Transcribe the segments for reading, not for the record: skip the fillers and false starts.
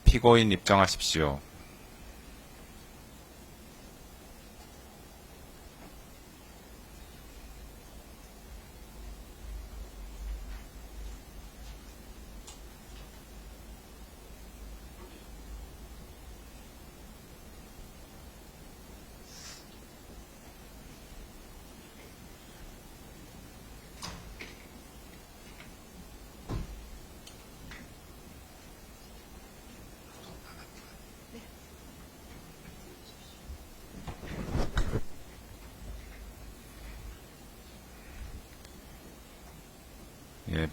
피고인 입정하십시오.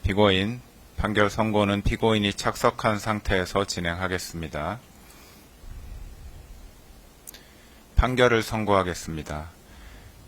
피고인, 판결 선고는 피고인이 착석한 상태에서 진행하겠습니다. 판결을 선고하겠습니다.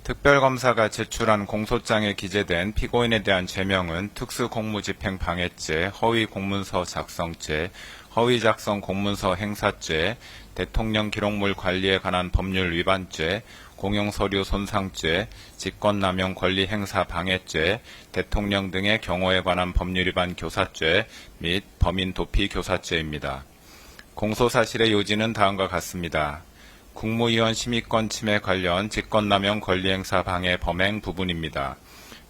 특별검사가 제출한 공소장에 기재된 피고인에 대한 죄명은 특수공무집행 방해죄, 허위공문서 작성죄, 허위작성 공문서 행사죄, 대통령 기록물 관리에 관한 법률 위반죄, 공용서류 손상죄, 직권남용 권리행사 방해죄, 대통령 등의 경호에 관한 법률 위반 교사죄 및 범인 도피 교사죄입니다. 공소사실의 요지는 다음과 같습니다. 국무위원 심의권 침해 관련 직권남용 권리행사 방해 범행 부분입니다.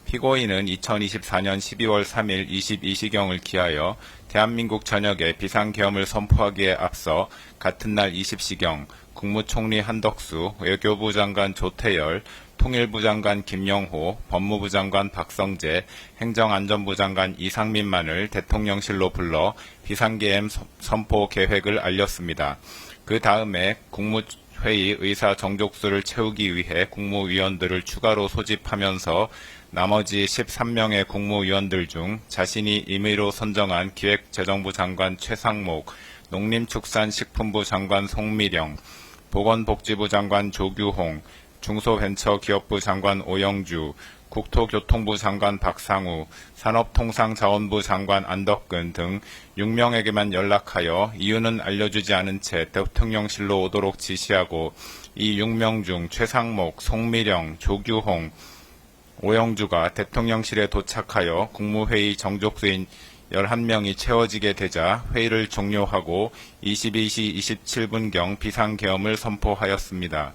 피고인은 2024년 12월 3일 22시경을 기하여 대한민국 전역에 비상계엄을 선포하기에 앞서 같은 날 20시경 국무총리 한덕수, 외교부 장관 조태열, 통일부 장관 김영호, 법무부 장관 박성재, 행정안전부 장관 이상민만을 대통령실로 불러 비상계엄 선포 계획을 알렸습니다. 그 다음에 국무회의 의사 정족수를 채우기 위해 국무위원들을 추가로 소집하면서 나머지 13명의 국무위원들 중 자신이 임의로 선정한 기획재정부 장관 최상목, 농림축산식품부 장관 송미령, 보건복지부 장관 조규홍, 중소벤처기업부 장관 오영주, 국토교통부 장관 박상우, 산업통상자원부 장관 안덕근 등 6명에게만 연락하여 이유는 알려주지 않은 채 대통령실로 오도록 지시하고 이 6명 중 최상목, 송미령, 조규홍, 오영주가 대통령실에 도착하여 국무회의 정족수인 11명이 채워지게 되자 회의를 종료하고 22시 27분경 비상계엄을 선포하였습니다.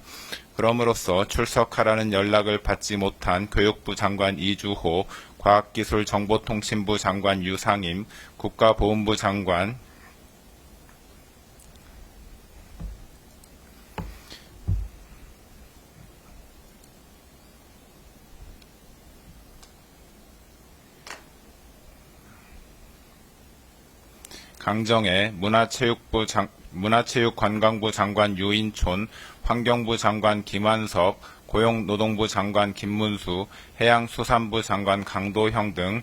그럼으로써 출석하라는 연락을 받지 못한 교육부 장관 이주호, 과학기술정보통신부 장관 유상임, 국가보훈부 장관 강정혜, 문화체육관광부 장관 유인촌, 환경부 장관 김환석, 고용노동부 장관 김문수, 해양수산부 장관 강도형 등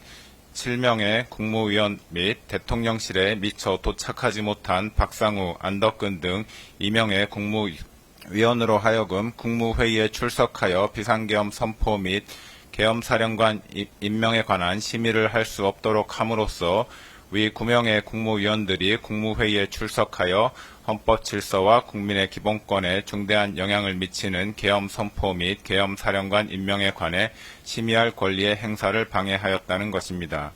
7명의 국무위원 및 대통령실에 미처 도착하지 못한 박상우, 안덕근 등 2명의 국무위원으로 하여금 국무회의에 출석하여 비상계엄 선포 및 계엄사령관 임명에 관한 심의를 할 수 없도록 함으로써 위 9명의 국무위원들이 국무회의에 출석하여 헌법 질서와 국민의 기본권에 중대한 영향을 미치는 계엄 선포 및 계엄 사령관 임명에 관해 심의할 권리의 행사를 방해하였다는 것입니다.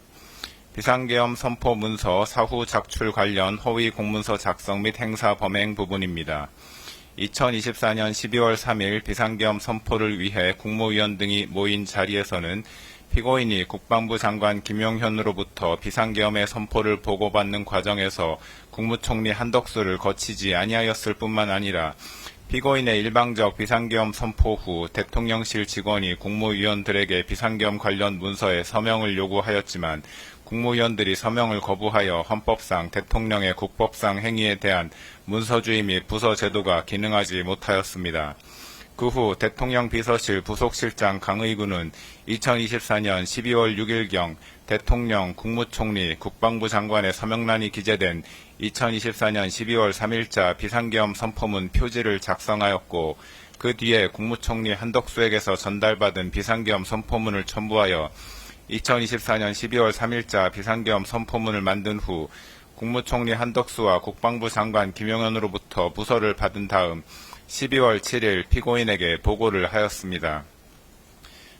비상계엄 선포 문서 사후 작출 관련 허위 공문서 작성 및 행사 범행 부분입니다. 2024년 12월 3일 비상계엄 선포를 위해 국무위원 등이 모인 자리에서는 피고인이 국방부 장관 김용현으로부터 비상계엄의 선포를 보고받는 과정에서 국무총리 한덕수를 거치지 아니하였을 뿐만 아니라 피고인의 일방적 비상계엄 선포 후 대통령실 직원이 국무위원들에게 비상계엄 관련 문서에 서명을 요구하였지만 국무위원들이 서명을 거부하여 헌법상 대통령의 국법상 행위에 대한 문서주의 및 부서 제도가 기능하지 못하였습니다. 그 후 대통령 비서실 부속실장 강의구는 2024년 12월 6일경 대통령, 국무총리, 국방부 장관의 서명란이 기재된 2024년 12월 3일자 비상계엄 선포문 표지를 작성하였고 그 뒤에 국무총리 한덕수에게서 전달받은 비상계엄 선포문을 첨부하여 2024년 12월 3일자 비상계엄 선포문을 만든 후 국무총리 한덕수와 국방부 장관 김용현으로부터 부서를 받은 다음 12월 7일 피고인에게 보고를 하였습니다.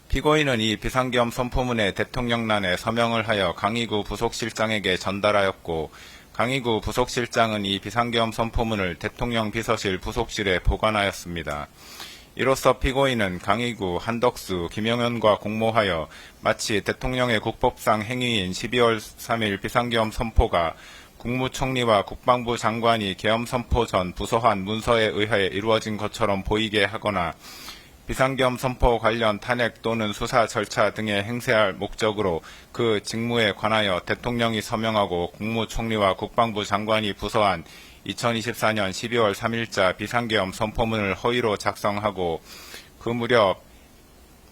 피고인은 이 비상계엄 선포문에 대통령란에 서명을 하여 강의구 부속실장에게 전달하였고 강희구 부속실장은 이 비상계엄 선포문을 대통령 비서실 부속실에 보관하였습니다. 이로써 피고인은 강희구, 한덕수, 김영현과 공모하여 마치 대통령의 국법상 행위인 12월 3일 비상계엄 선포가 국무총리와 국방부 장관이 계엄 선포 전 부서한 문서에 의하여 이루어진 것처럼 보이게 하거나 비상계엄 선포 관련 탄핵 또는 수사 절차 등에 행세할 목적으로 그 직무에 관하여 대통령이 서명하고 국무총리와 국방부 장관이 부서한 2024년 12월 3일자 비상계엄 선포문을 허위로 작성하고 그 무렵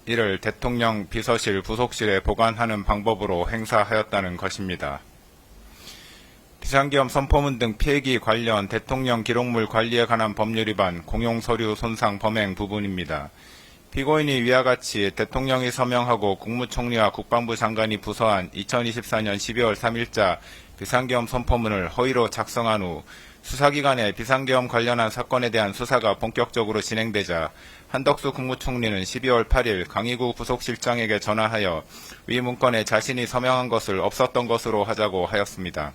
이를 대통령 비서실 부속실에 보관하는 방법으로 행사하였다는 것입니다. 비상계엄 선포문 등 필기 관련 대통령 기록물 관리에 관한 법률 위반, 공용서류 손상 범행 부분입니다. 피고인이 위와 같이 대통령이 서명하고 국무총리와 국방부 장관이 부서한 2024년 12월 3일자 비상계엄 선포문을 허위로 작성한 후 수사기관에 비상계엄 관련한 사건에 대한 수사가 본격적으로 진행되자 한덕수 국무총리는 12월 8일 강희구 부속실장에게 전화하여 위 문건에 자신이 서명한 것을 없었던 것으로 하자고 하였습니다.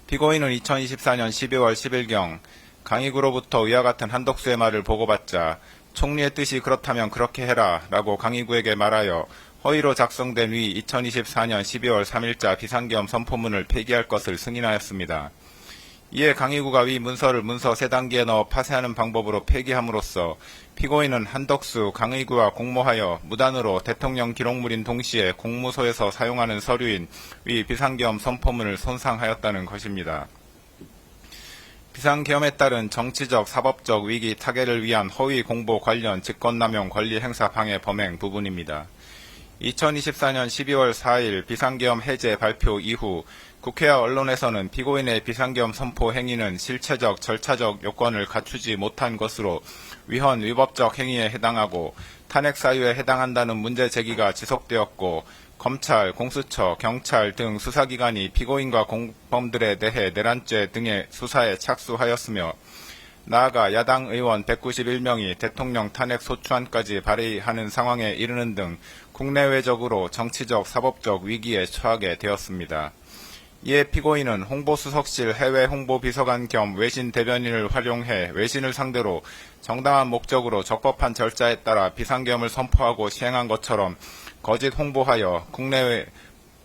피고인은 2024년 12월 10일경 강희구로부터 위와 같은 한덕수의 말을 보고받자 총리의 뜻이 그렇다면 그렇게 해라 라고 강희구에게 말하여 허위로 작성된 위 2024년 12월 3일자 비상계엄 선포문을 폐기할 것을 승인하였습니다. 이에 강희구가 위 문서를 문서 3단계에 넣어 파쇄하는 방법으로 폐기함으로써 피고인은 한덕수, 강희구와 공모하여 무단으로 대통령 기록물인 동시에 공무소에서 사용하는 서류인 위 비상계엄 선포문을 손상하였다는 것입니다. 비상계엄에 따른 정치적, 사법적 위기 타개를 위한 허위 공보 관련 직권남용 권리행사 방해 범행 부분입니다. 2024년 12월 4일 비상계엄 해제 발표 이후 국회와 언론에서는 피고인의 비상계엄 선포 행위는 실체적, 절차적 요건을 갖추지 못한 것으로 위헌, 위법적 행위에 해당하고 탄핵 사유에 해당한다는 문제 제기가 지속되었고 검찰, 공수처, 경찰 등 수사기관이 피고인과 공범들에 대해 내란죄 등의 수사에 착수하였으며 나아가 야당 의원 191명이 대통령 탄핵 소추안까지 발의하는 상황에 이르는 등 국내외적으로 정치적, 사법적 위기에 처하게 되었습니다. 이에 피고인은 홍보수석실 해외 홍보비서관 겸 외신 대변인을 활용해 외신을 상대로 정당한 목적으로 적법한 절차에 따라 비상계엄을 선포하고 시행한 것처럼 거짓 홍보하여 국내외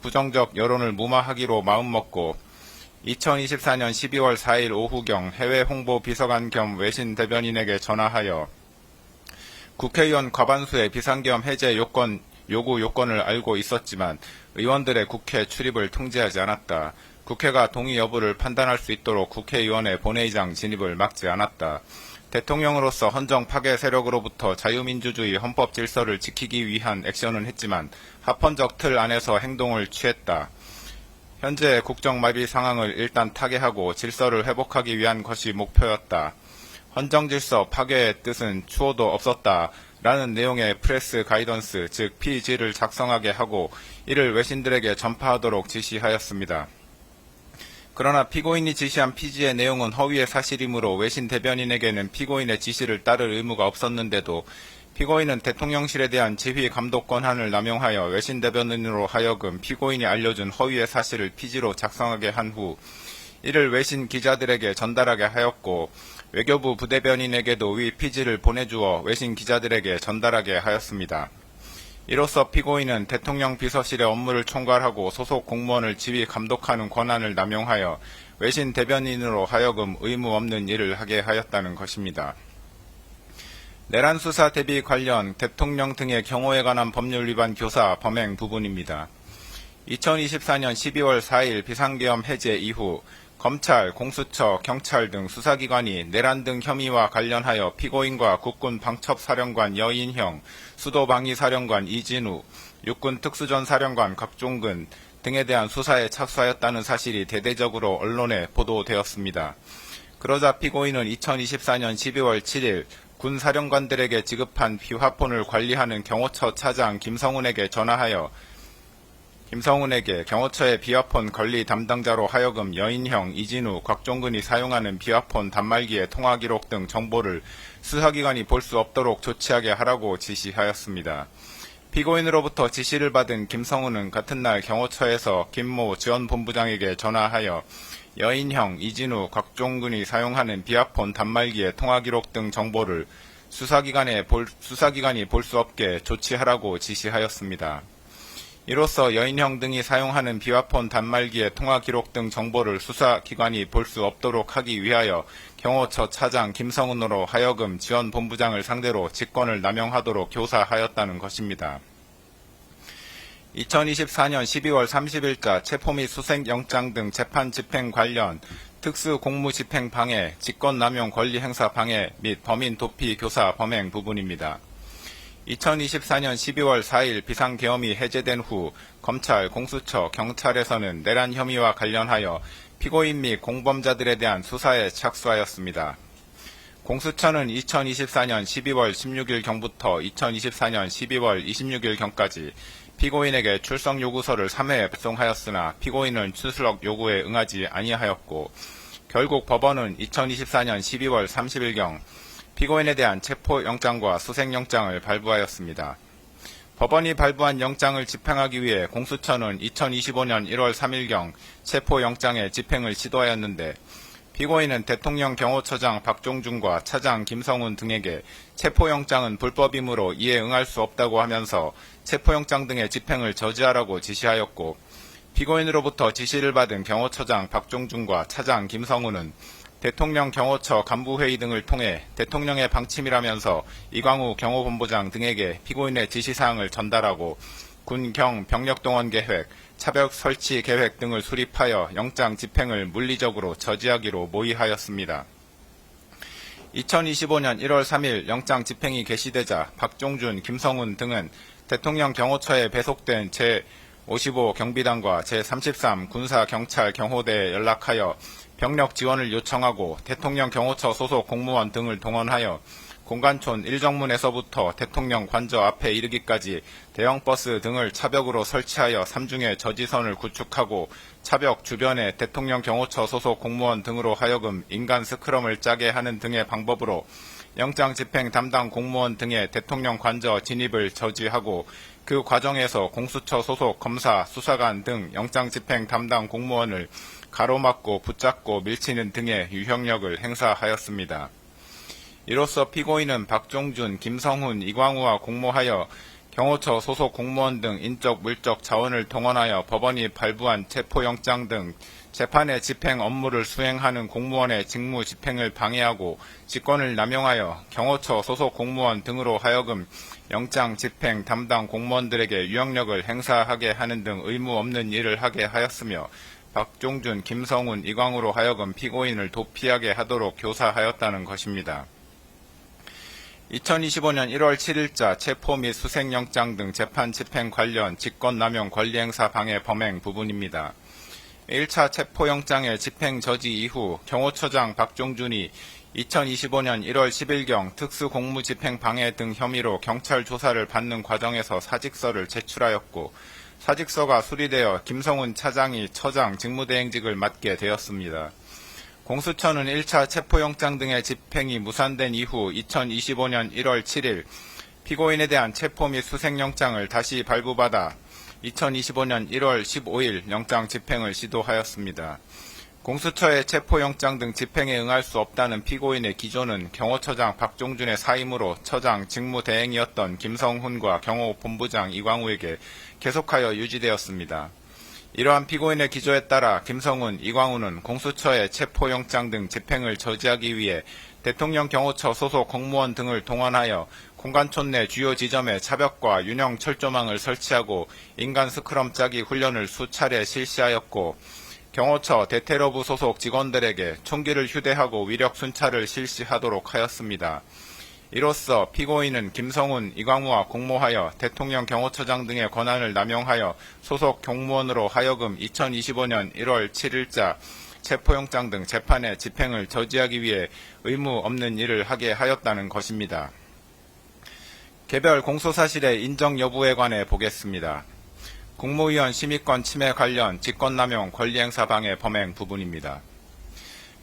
부정적 여론을 무마하기로 마음먹고 2024년 12월 4일 오후경 해외 홍보비서관 겸 외신 대변인에게 전화하여 국회의원 과반수의 비상계엄 해제 요구 요건을 알고 있었지만 의원들의 국회 출입을 통제하지 않았다. 국회가 동의 여부를 판단할 수 있도록 국회의원의 본회의장 진입을 막지 않았다. 대통령으로서 헌정 파괴 세력으로부터 자유민주주의 헌법 질서를 지키기 위한 액션은 했지만 합헌적 틀 안에서 행동을 취했다. 현재 국정마비 상황을 일단 타개하고 질서를 회복하기 위한 것이 목표였다. 헌정질서 파괴의 뜻은 추호도 없었다. 라는 내용의 프레스 가이던스, 즉 PG를 작성하게 하고 이를 외신들에게 전파하도록 지시하였습니다. 그러나 피고인이 지시한 PG의 내용은 허위의 사실이므로 외신 대변인에게는 피고인의 지시를 따를 의무가 없었는데도 피고인은 대통령실에 대한 지휘 감독 권한을 남용하여 외신 대변인으로 하여금 피고인이 알려준 허위의 사실을 PG로 작성하게 한 후 이를 외신 기자들에게 전달하게 하였고 외교부 부대변인에게도 위 PG를 보내주어 외신 기자들에게 전달하게 하였습니다. 이로써 피고인은 대통령 비서실의 업무를 총괄하고 소속 공무원을 지휘 감독하는 권한을 남용하여 외신 대변인으로 하여금 의무 없는 일을 하게 하였다는 것입니다. 내란 수사 대비 관련 대통령 등의 경호에 관한 법률 위반 교사 범행 부분입니다. 2024년 12월 4일 비상계엄 해제 이후 검찰, 공수처, 경찰 등 수사기관이 내란 등 혐의와 관련하여 피고인과 국군 방첩사령관 여인형, 수도방위사령관 이진우, 육군 특수전사령관 곽종근 등에 대한 수사에 착수하였다는 사실이 대대적으로 언론에 보도되었습니다. 그러자 피고인은 2024년 12월 7일 군 사령관들에게 지급한 비화폰을 관리하는 경호처 차장 김성훈에게 전화하여 경호처의 비화폰 관리 담당자로 하여금 여인형, 이진우, 곽종근이 사용하는 비화폰 단말기의 통화 기록 등 정보를 수사기관이 볼 수 없도록 조치하게 하라고 지시하였습니다. 피고인으로부터 지시를 받은 김성훈은 같은 날 경호처에서 김모 지원본부장에게 전화하여 여인형, 이진우, 곽종근이 사용하는 비아폰 단말기의 통화기록 등 정보를 수사기관이 볼 수 없게 조치하라고 지시하였습니다. 이로써 여인형 등이 사용하는 비아폰 단말기의 통화기록 등 정보를 수사기관이 볼 수 없도록 하기 위하여 경호처 차장 김성훈으로 하여금 지원본부장을 상대로 직권을 남용하도록 교사하였다는 것입니다. 2024년 12월 30일자 체포 및 수색영장 등 재판 집행 관련 특수공무집행 방해, 직권남용 권리행사 방해 및 범인 도피 교사 범행 부분입니다. 2024년 12월 4일 비상계엄이 해제된 후 검찰, 공수처, 경찰에서는 내란 혐의와 관련하여 피고인 및 공범자들에 대한 수사에 착수하였습니다. 공수처는 2024년 12월 16일경부터 2024년 12월 26일경까지 피고인에게 출석 요구서를 3회 발송하였으나 피고인은 출석 요구에 응하지 아니하였고 결국 법원은 2024년 12월 30일경 피고인에 대한 체포영장과 수색영장을 발부하였습니다. 법원이 발부한 영장을 집행하기 위해 공수처는 2025년 1월 3일경 체포영장의 집행을 시도하였는데 피고인은 대통령 경호처장 박종준과 차장 김성훈 등에게 체포영장은 불법이므로 이에 응할 수 없다고 하면서 체포영장 등의 집행을 저지하라고 지시하였고 피고인으로부터 지시를 받은 경호처장 박종준과 차장 김성훈은 대통령 경호처 간부회의 등을 통해 대통령의 방침이라면서 이광우 경호본부장 등에게 피고인의 지시사항을 전달하고 군, 경, 병력동원 계획, 차벽 설치 계획 등을 수립하여 영장 집행을 물리적으로 저지하기로 모의하였습니다. 2025년 1월 3일 영장 집행이 개시되자 박종준, 김성훈 등은 대통령 경호처에 배속된 제55 경비단과 제33 군사경찰 경호대에 연락하여 병력 지원을 요청하고 대통령 경호처 소속 공무원 등을 동원하여 공관촌 1정문에서부터 대통령 관저 앞에 이르기까지 대형버스 등을 차벽으로 설치하여 삼중의 저지선을 구축하고 차벽 주변에 대통령 경호처 소속 공무원 등으로 하여금 인간 스크럼을 짜게 하는 등의 방법으로 영장 집행 담당 공무원 등의 대통령 관저 진입을 저지하고 그 과정에서 공수처 소속 검사, 수사관 등 영장 집행 담당 공무원을 가로막고 붙잡고 밀치는 등의 유형력을 행사하였습니다. 이로써 피고인은 박종준, 김성훈, 이광우와 공모하여 경호처 소속 공무원 등 인적 물적 자원을 동원하여 법원이 발부한 체포영장 등 재판의 집행 업무를 수행하는 공무원의 직무 집행을 방해하고 직권을 남용하여 경호처 소속 공무원 등으로 하여금 영장 집행 담당 공무원들에게 유형력을 행사하게 하는 등 의무 없는 일을 하게 하였으며 박종준, 김성훈, 이광우로 하여금 피고인을 도피하게 하도록 교사하였다는 것입니다. 2025년 1월 7일자 체포 및 수색영장 등 재판 집행 관련 직권남용 권리행사 방해 범행 부분입니다. 1차 체포영장의 집행 저지 이후 경호처장 박종준이 2025년 1월 10일경 특수공무집행 방해 등 혐의로 경찰 조사를 받는 과정에서 사직서를 제출하였고 사직서가 수리되어 김성훈 차장이 처장 직무대행직을 맡게 되었습니다. 공수처는 1차 체포영장 등의 집행이 무산된 이후 2025년 1월 7일 피고인에 대한 체포 및 수색영장을 다시 발부받아 2025년 1월 15일 영장 집행을 시도하였습니다. 공수처의 체포영장 등 집행에 응할 수 없다는 피고인의 기조는 경호처장 박종준의 사임으로 처장 직무대행이었던 김성훈과 경호본부장 이광우에게 계속하여 유지되었습니다. 이러한 피고인의 기조에 따라 김성훈, 이광우는 공수처의 체포영장 등 집행을 저지하기 위해 대통령 경호처 소속 공무원 등을 동원하여 공관촌 내 주요 지점에 차벽과 윤형 철조망을 설치하고 인간 스크럼 짜기 훈련을 수차례 실시하였고 경호처 대테러부 소속 직원들에게 총기를 휴대하고 위력 순찰을 실시하도록 하였습니다. 이로써 피고인은 김성훈, 이광우와 공모하여 대통령 경호처장 등의 권한을 남용하여 소속 공무원으로 하여금 2025년 1월 7일자 체포영장 등 재판의 집행을 저지하기 위해 의무 없는 일을 하게 하였다는 것입니다. 개별 공소사실의 인정 여부에 관해 보겠습니다. 국무위원 심의권 침해 관련 직권남용 권리행사 방해 범행 부분입니다.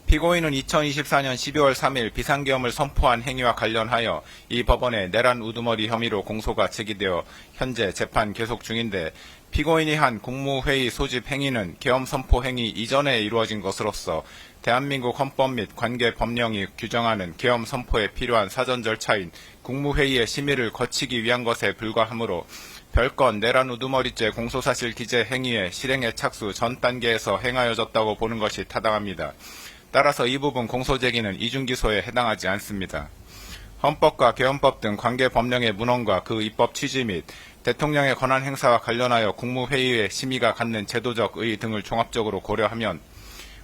피고인은 2024년 12월 3일 비상계엄을 선포한 행위와 관련하여 이 법원에 내란 우두머리 혐의로 공소가 제기되어 현재 재판 계속 중인데, 피고인이 한 국무회의 소집 행위는 계엄 선포 행위 이전에 이루어진 것으로서 대한민국 헌법 및 관계 법령이 규정하는 계엄 선포에 필요한 사전 절차인 국무회의의 심의를 거치기 위한 것에 불과하므로 별건 내란 우두머리죄 공소사실 기재 행위의 실행의 착수 전 단계에서 행하여졌다고 보는 것이 타당합니다. 따라서 이 부분 공소 제기는 이중기소에 해당하지 않습니다. 헌법과 계엄법 등 관계 법령의 문헌과 그 입법 취지 및 대통령의 권한 행사와 관련하여 국무회의의 심의가 갖는 제도적 의의 등을 종합적으로 고려하면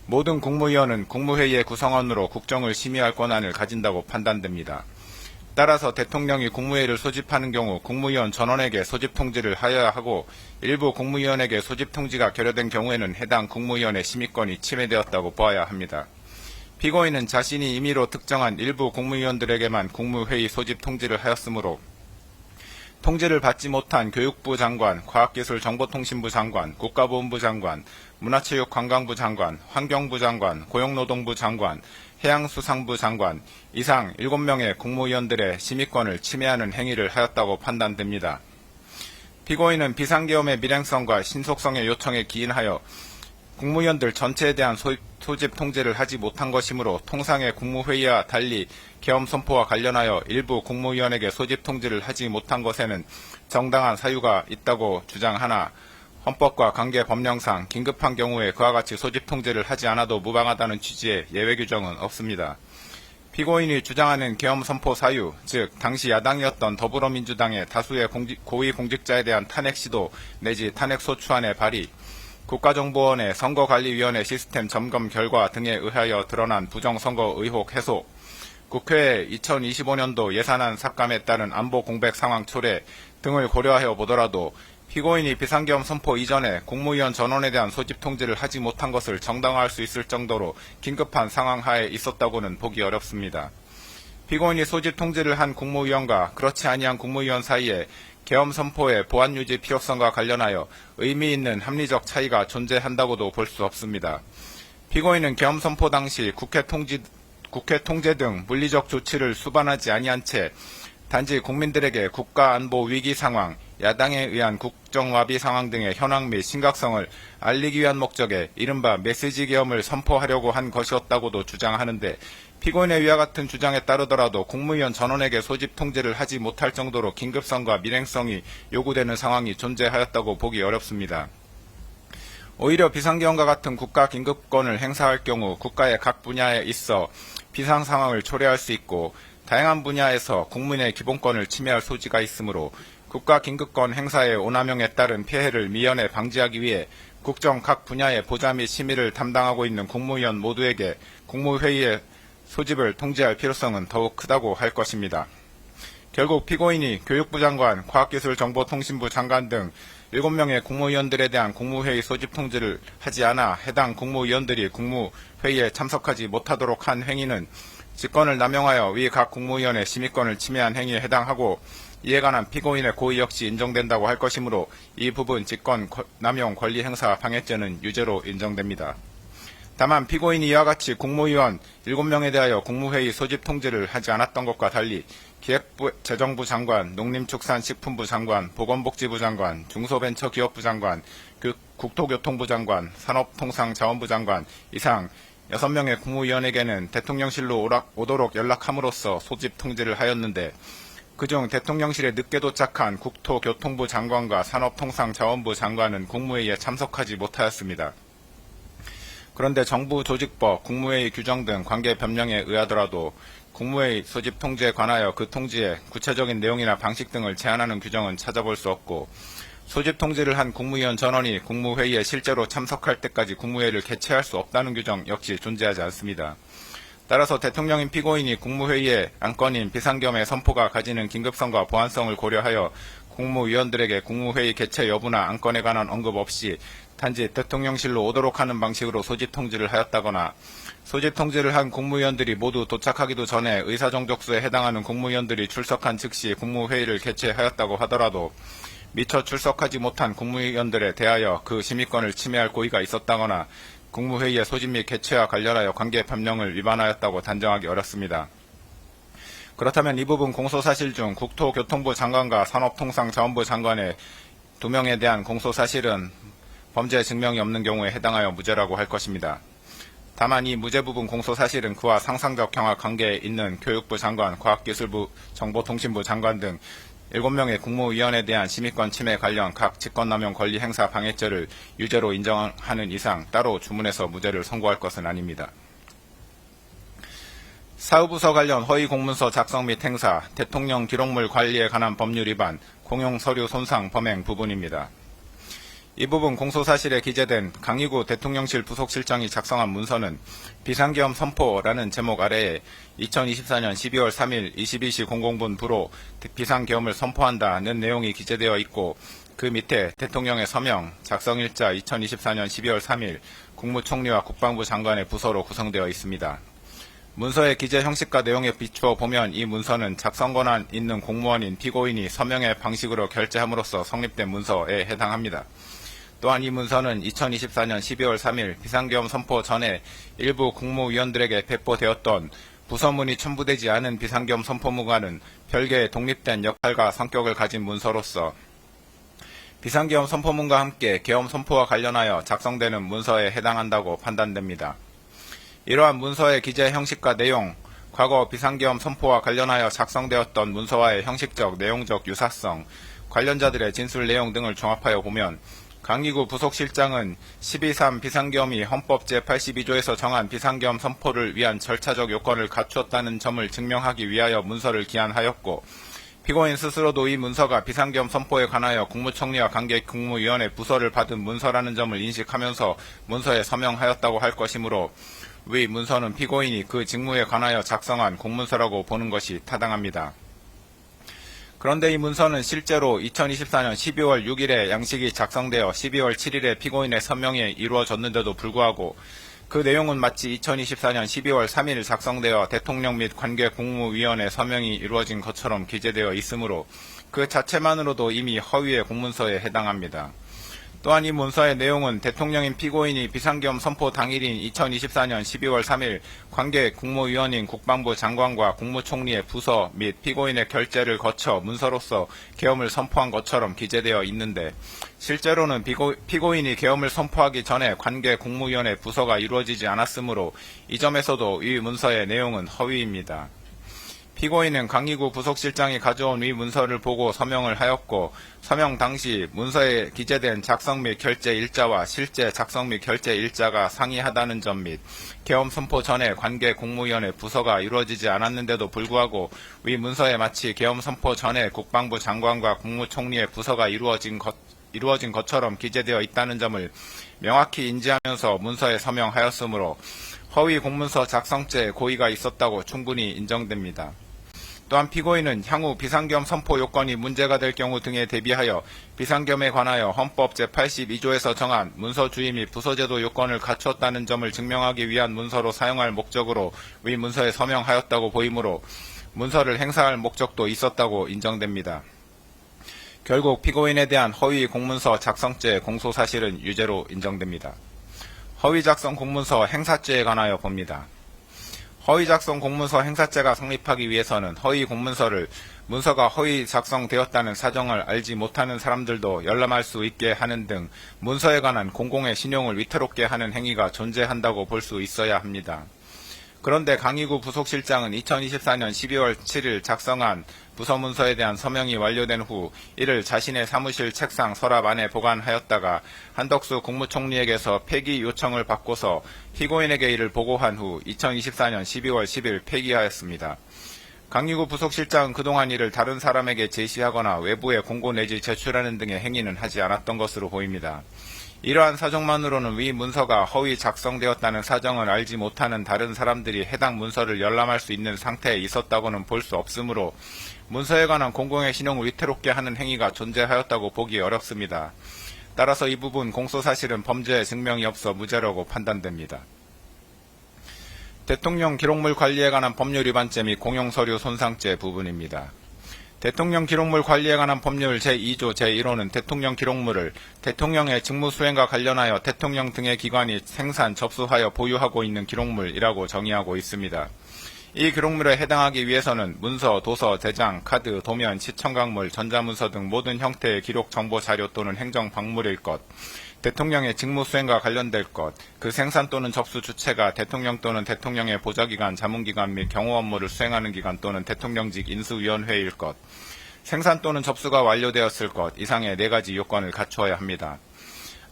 모든 국무위원은 국무회의의 구성원으로 국정을 심의할 권한을 가진다고 판단됩니다. 따라서 대통령이 국무회의를 소집하는 경우 국무위원 전원에게 소집 통지를 하여야 하고, 일부 국무위원에게 소집 통지가 결여된 경우에는 해당 국무위원의 심의권이 침해되었다고 보아야 합니다. 피고인은 자신이 임의로 특정한 일부 국무위원들에게만 국무회의 소집 통지를 하였으므로 통지를 받지 못한 교육부 장관, 과학기술정보통신부 장관, 국가보훈부 장관, 문화체육관광부 장관, 환경부 장관, 고용노동부 장관, 해양수산부 장관 이상 7명의 국무위원들의 심의권을 침해하는 행위를 하였다고 판단됩니다. 피고인은 비상계엄의 밀행성과 신속성의 요청에 기인하여 국무위원들 전체에 대한 소집 통지를 하지 못한 것이므로 통상의 국무회의와 달리 계엄 선포와 관련하여 일부 국무위원에게 소집 통지를 하지 못한 것에는 정당한 사유가 있다고 주장하나, 헌법과 관계 법령상 긴급한 경우에 그와 같이 소집 통지를 하지 않아도 무방하다는 취지의 예외 규정은 없습니다. 피고인이 주장하는 계엄 선포 사유, 즉 당시 야당이었던 더불어민주당의 다수의 고위공직자에 대한 탄핵 시도 내지 탄핵 소추안의 발의, 국가정보원의 선거관리위원회 시스템 점검 결과 등에 의하여 드러난 부정선거 의혹 해소, 국회의 2025년도 예산안 삭감에 따른 안보 공백 상황 초래 등을 고려하여 보더라도 피고인이 비상계엄 선포 이전에 국무위원 전원에 대한 소집 통지를 하지 못한 것을 정당화할 수 있을 정도로 긴급한 상황 하에 있었다고는 보기 어렵습니다. 피고인이 소집 통지를 한 국무위원과 그렇지 아니한 국무위원 사이에 계엄 선포의 보안 유지 필요성과 관련하여 의미 있는 합리적 차이가 존재한다고도 볼 수 없습니다. 피고인은 계엄 선포 당시 국회 통제 등 물리적 조치를 수반하지 아니한 채 단지 국민들에게 국가안보 위기 상황, 야당에 의한 국정와비 상황 등의 현황 및 심각성을 알리기 위한 목적에 이른바 메시지 계엄을 선포하려고 한 것이었다고도 주장하는데, 피고인의 위와 같은 주장에 따르더라도 국무위원 전원에게 소집 통지를 하지 못할 정도로 긴급성과 밀행성이 요구되는 상황이 존재하였다고 보기 어렵습니다. 오히려 비상계엄과 같은 국가 긴급권을 행사할 경우 국가의 각 분야에 있어 비상 상황을 초래할 수 있고 다양한 분야에서 국민의 기본권을 침해할 소지가 있으므로 국가 긴급권 행사의 오남용에 따른 피해를 미연에 방지하기 위해 국정 각 분야의 보좌 및 심의를 담당하고 있는 국무위원 모두에게 국무회의의 소집을 통지할 필요성은 더욱 크다고 할 것입니다. 결국 피고인이 교육부 장관, 과학기술정보통신부 장관 등 7명의 국무위원들에 대한 국무회의 소집 통지를 하지 않아 해당 국무위원들이 국무회의에 참석하지 못하도록 한 행위는 직권을 남용하여 위 각 국무위원의 심의권을 침해한 행위에 해당하고, 이에 관한 피고인의 고의 역시 인정된다고 할 것이므로 이 부분 직권 남용 권리 행사 방해죄는 유죄로 인정됩니다. 다만 피고인이 이와 같이 국무위원 7명에 대하여 국무회의 소집 통지를 하지 않았던 것과 달리 기획재정부 장관, 농림축산식품부 장관, 보건복지부 장관, 중소벤처기업부 장관, 국토교통부 장관, 산업통상자원부 장관 이상 6명의 국무위원에게는 대통령실로 오도록 연락함으로써 소집 통지를 하였는데, 그중 대통령실에 늦게 도착한 국토교통부 장관과 산업통상자원부 장관은 국무회의에 참석하지 못하였습니다. 그런데 정부 조직법, 국무회의 규정 등 관계 법령에 의하더라도 국무회의 소집 통지에 관하여 그 통지의 구체적인 내용이나 방식 등을 제한하는 규정은 찾아볼 수 없고, 소집 통지를 한 국무위원 전원이 국무회의에 실제로 참석할 때까지 국무회의를 개최할 수 없다는 규정 역시 존재하지 않습니다. 따라서 대통령인 피고인이 국무회의의 안건인 비상계엄의 선포가 가지는 긴급성과 보안성을 고려하여 국무위원들에게 국무회의 개최 여부나 안건에 관한 언급 없이 단지 대통령실로 오도록 하는 방식으로 소집 통지를 하였다거나, 소집 통지를 한 국무위원들이 모두 도착하기도 전에 의사정족수에 해당하는 국무위원들이 출석한 즉시 국무회의를 개최하였다고 하더라도 미처 출석하지 못한 국무위원들에 대하여 그 심의권을 침해할 고의가 있었다거나, 국무회의의 소집 및 개최와 관련하여 관계 법령을 위반하였다고 단정하기 어렵습니다. 그렇다면 이 부분 공소사실 중 국토교통부 장관과 산업통상자원부 장관의 2명에 대한 공소사실은 범죄 증명이 없는 경우에 해당하여 무죄라고 할 것입니다. 다만 이 무죄 부분 공소사실은 그와 상상적 경합 관계에 있는 교육부 장관, 과학기술부, 정보통신부 장관 등 7명의 국무위원에 대한 심의권 침해 관련 각 직권남용 권리 행사 방해죄를 유죄로 인정하는 이상 따로 주문해서 무죄를 선고할 것은 아닙니다. 사후부서 관련 허위 공문서 작성 및 행사, 대통령 기록물 관리에 관한 법률 위반, 공용 서류 손상 범행 부분입니다. 이 부분 공소사실에 기재된 강희구 대통령실 부속실장이 작성한 문서는 비상계엄 선포라는 제목 아래에 2024년 12월 3일 22시 00분 부로 비상계엄을 선포한다는 내용이 기재되어 있고 그 밑에 대통령의 서명, 작성일자 2024년 12월 3일 국무총리와 국방부 장관의 부서로 구성되어 있습니다. 문서의 기재 형식과 내용에 비추어 보면 이 문서는 작성 권한 있는 공무원인 피고인이 서명의 방식으로 결재함으로써 성립된 문서에 해당합니다. 또한 이 문서는 2024년 12월 3일 비상계엄 선포 전에 일부 국무위원들에게 배포되었던 부서문이 첨부되지 않은 비상계엄 선포문과는 별개의 독립된 역할과 성격을 가진 문서로서 비상계엄 선포문과 함께 계엄 선포와 관련하여 작성되는 문서에 해당한다고 판단됩니다. 이러한 문서의 기재 형식과 내용, 과거 비상계엄 선포와 관련하여 작성되었던 문서와의 형식적, 내용적 유사성, 관련자들의 진술 내용 등을 종합하여 보면 강희구 부속실장은 12.3 비상계엄이 헌법 제82조에서 정한 비상계엄 선포를 위한 절차적 요건을 갖추었다는 점을 증명하기 위하여 문서를 기한하였고 피고인 스스로도 이 문서가 비상계엄 선포에 관하여 국무총리와 관계 국무위원회 부서를 받은 문서라는 점을 인식하면서 문서에 서명하였다고 할 것이므로 위 문서는 피고인이 그 직무에 관하여 작성한 공문서라고 보는 것이 타당합니다. 그런데 이 문서는 실제로 2024년 12월 6일에 양식이 작성되어 12월 7일에 피고인의 서명이 이루어졌는데도 불구하고 그 내용은 마치 2024년 12월 3일 작성되어 대통령 및 관계 국무위원회 서명이 이루어진 것처럼 기재되어 있으므로 그 자체만으로도 이미 허위의 공문서에 해당합니다. 또한 이 문서의 내용은 대통령인 피고인이 비상계엄 선포 당일인 2024년 12월 3일 관계 국무위원인 국방부 장관과 국무총리의 부서 및 피고인의 결재를 거쳐 문서로서 계엄을 선포한 것처럼 기재되어 있는데 실제로는 피고인이 계엄을 선포하기 전에 관계 국무위원회 부서가 이루어지지 않았으므로 이 점에서도 이 문서의 내용은 허위입니다. 피고인은 강희구 부속실장이 가져온 위 문서를 보고 서명을 하였고 서명 당시 문서에 기재된 작성 및 결재 일자와 실제 작성 및 결재 일자가 상이하다는 점 및 계엄 선포 전에 관계 국무위원회 부서가 이루어지지 않았는데도 불구하고 위 문서에 마치 계엄 선포 전에 국방부 장관과 국무총리의 부서가 이루어진 것처럼 기재되어 있다는 점을 명확히 인지하면서 문서에 서명하였으므로 허위 공문서 작성죄 고의가 있었다고 충분히 인정됩니다. 또한 피고인은 향후 비상계엄 선포 요건이 문제가 될 경우 등에 대비하여 비상계엄에 관하여 헌법 제82조에서 정한 문서 주의 및 부서제도 요건을 갖추었다는 점을 증명하기 위한 문서로 사용할 목적으로 위 문서에 서명하였다고 보이므로 문서를 행사할 목적도 있었다고 인정됩니다. 결국 피고인에 대한 허위 공문서 작성죄 공소사실은 유죄로 인정됩니다. 허위 작성 공문서 행사죄에 관하여 봅니다. 허위 작성 공문서 행사죄가 성립하기 위해서는 허위 공문서를 문서가 허위 작성되었다는 사정을 알지 못하는 사람들도 열람할 수 있게 하는 등 문서에 관한 공공의 신용을 위태롭게 하는 행위가 존재한다고 볼 수 있어야 합니다. 그런데 강희구 부속실장은 2024년 12월 7일 작성한 부서문서에 대한 서명이 완료된 후 이를 자신의 사무실 책상 서랍 안에 보관하였다가 한덕수 국무총리에게서 폐기 요청을 받고서 피고인에게 이를 보고한 후 2024년 12월 10일 폐기하였습니다. 강희구 부속실장은 그동안 이를 다른 사람에게 제시하거나 외부에 공고 내지 제출하는 등의 행위는 하지 않았던 것으로 보입니다. 이러한 사정만으로는 위 문서가 허위 작성되었다는 사정을 알지 못하는 다른 사람들이 해당 문서를 열람할 수 있는 상태에 있었다고는 볼 수 없으므로 문서에 관한 공공의 신용을 위태롭게 하는 행위가 존재하였다고 보기 어렵습니다. 따라서 이 부분 공소사실은 범죄 증명이 없어 무죄라고 판단됩니다. 대통령 기록물 관리에 관한 법률 위반죄 및 공용서류 손상죄 부분입니다. 대통령 기록물 관리에 관한 법률 제2조 제1호는 대통령 기록물을 대통령의 직무 수행과 관련하여 대통령 등의 기관이 생산, 접수하여 보유하고 있는 기록물이라고 정의하고 있습니다. 이 기록물에 해당하기 위해서는 문서, 도서, 대장, 카드, 도면, 시청각물, 전자문서 등 모든 형태의 기록 정보 자료 또는 행정 박물일 것, 대통령의 직무 수행과 관련될 것, 그 생산 또는 접수 주체가 대통령 또는 대통령의 보좌기관, 자문기관 및 경호 업무를 수행하는 기관 또는 대통령직 인수위원회일 것, 생산 또는 접수가 완료되었을 것 이상의 4가지 요건을 갖추어야 합니다.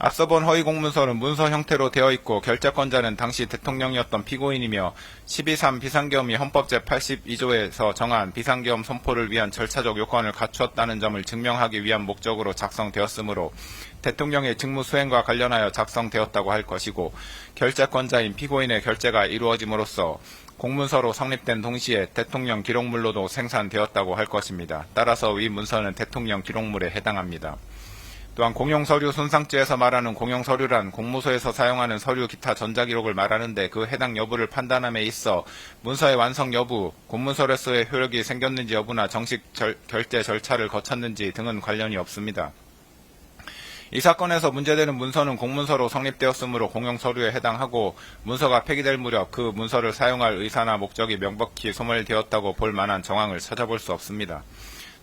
앞서 본 허위 공문서는 문서 형태로 되어 있고 결재권자는 당시 대통령이었던 피고인이며 12.3 비상계엄이 헌법 제82조에서 정한 비상계엄 선포를 위한 절차적 요건을 갖추었다는 점을 증명하기 위한 목적으로 작성되었으므로 대통령의 직무 수행과 관련하여 작성되었다고 할 것이고, 결재권자인 피고인의 결재가 이루어짐으로써 공문서로 성립된 동시에 대통령 기록물로도 생산되었다고 할 것입니다. 따라서 위 문서는 대통령 기록물에 해당합니다. 또한 공용서류 손상죄에서 말하는 공용서류란 공무소에서 사용하는 서류 기타 전자기록을 말하는데, 그 해당 여부를 판단함에 있어 문서의 완성 여부, 공문서로서의 효력이 생겼는지 여부나 정식 결재 절차를 거쳤는지 등은 관련이 없습니다. 이 사건에서 문제되는 문서는 공문서로 성립되었으므로 공용서류에 해당하고, 문서가 폐기될 무렵 그 문서를 사용할 의사나 목적이 명백히 소멸되었다고 볼 만한 정황을 찾아볼 수 없습니다.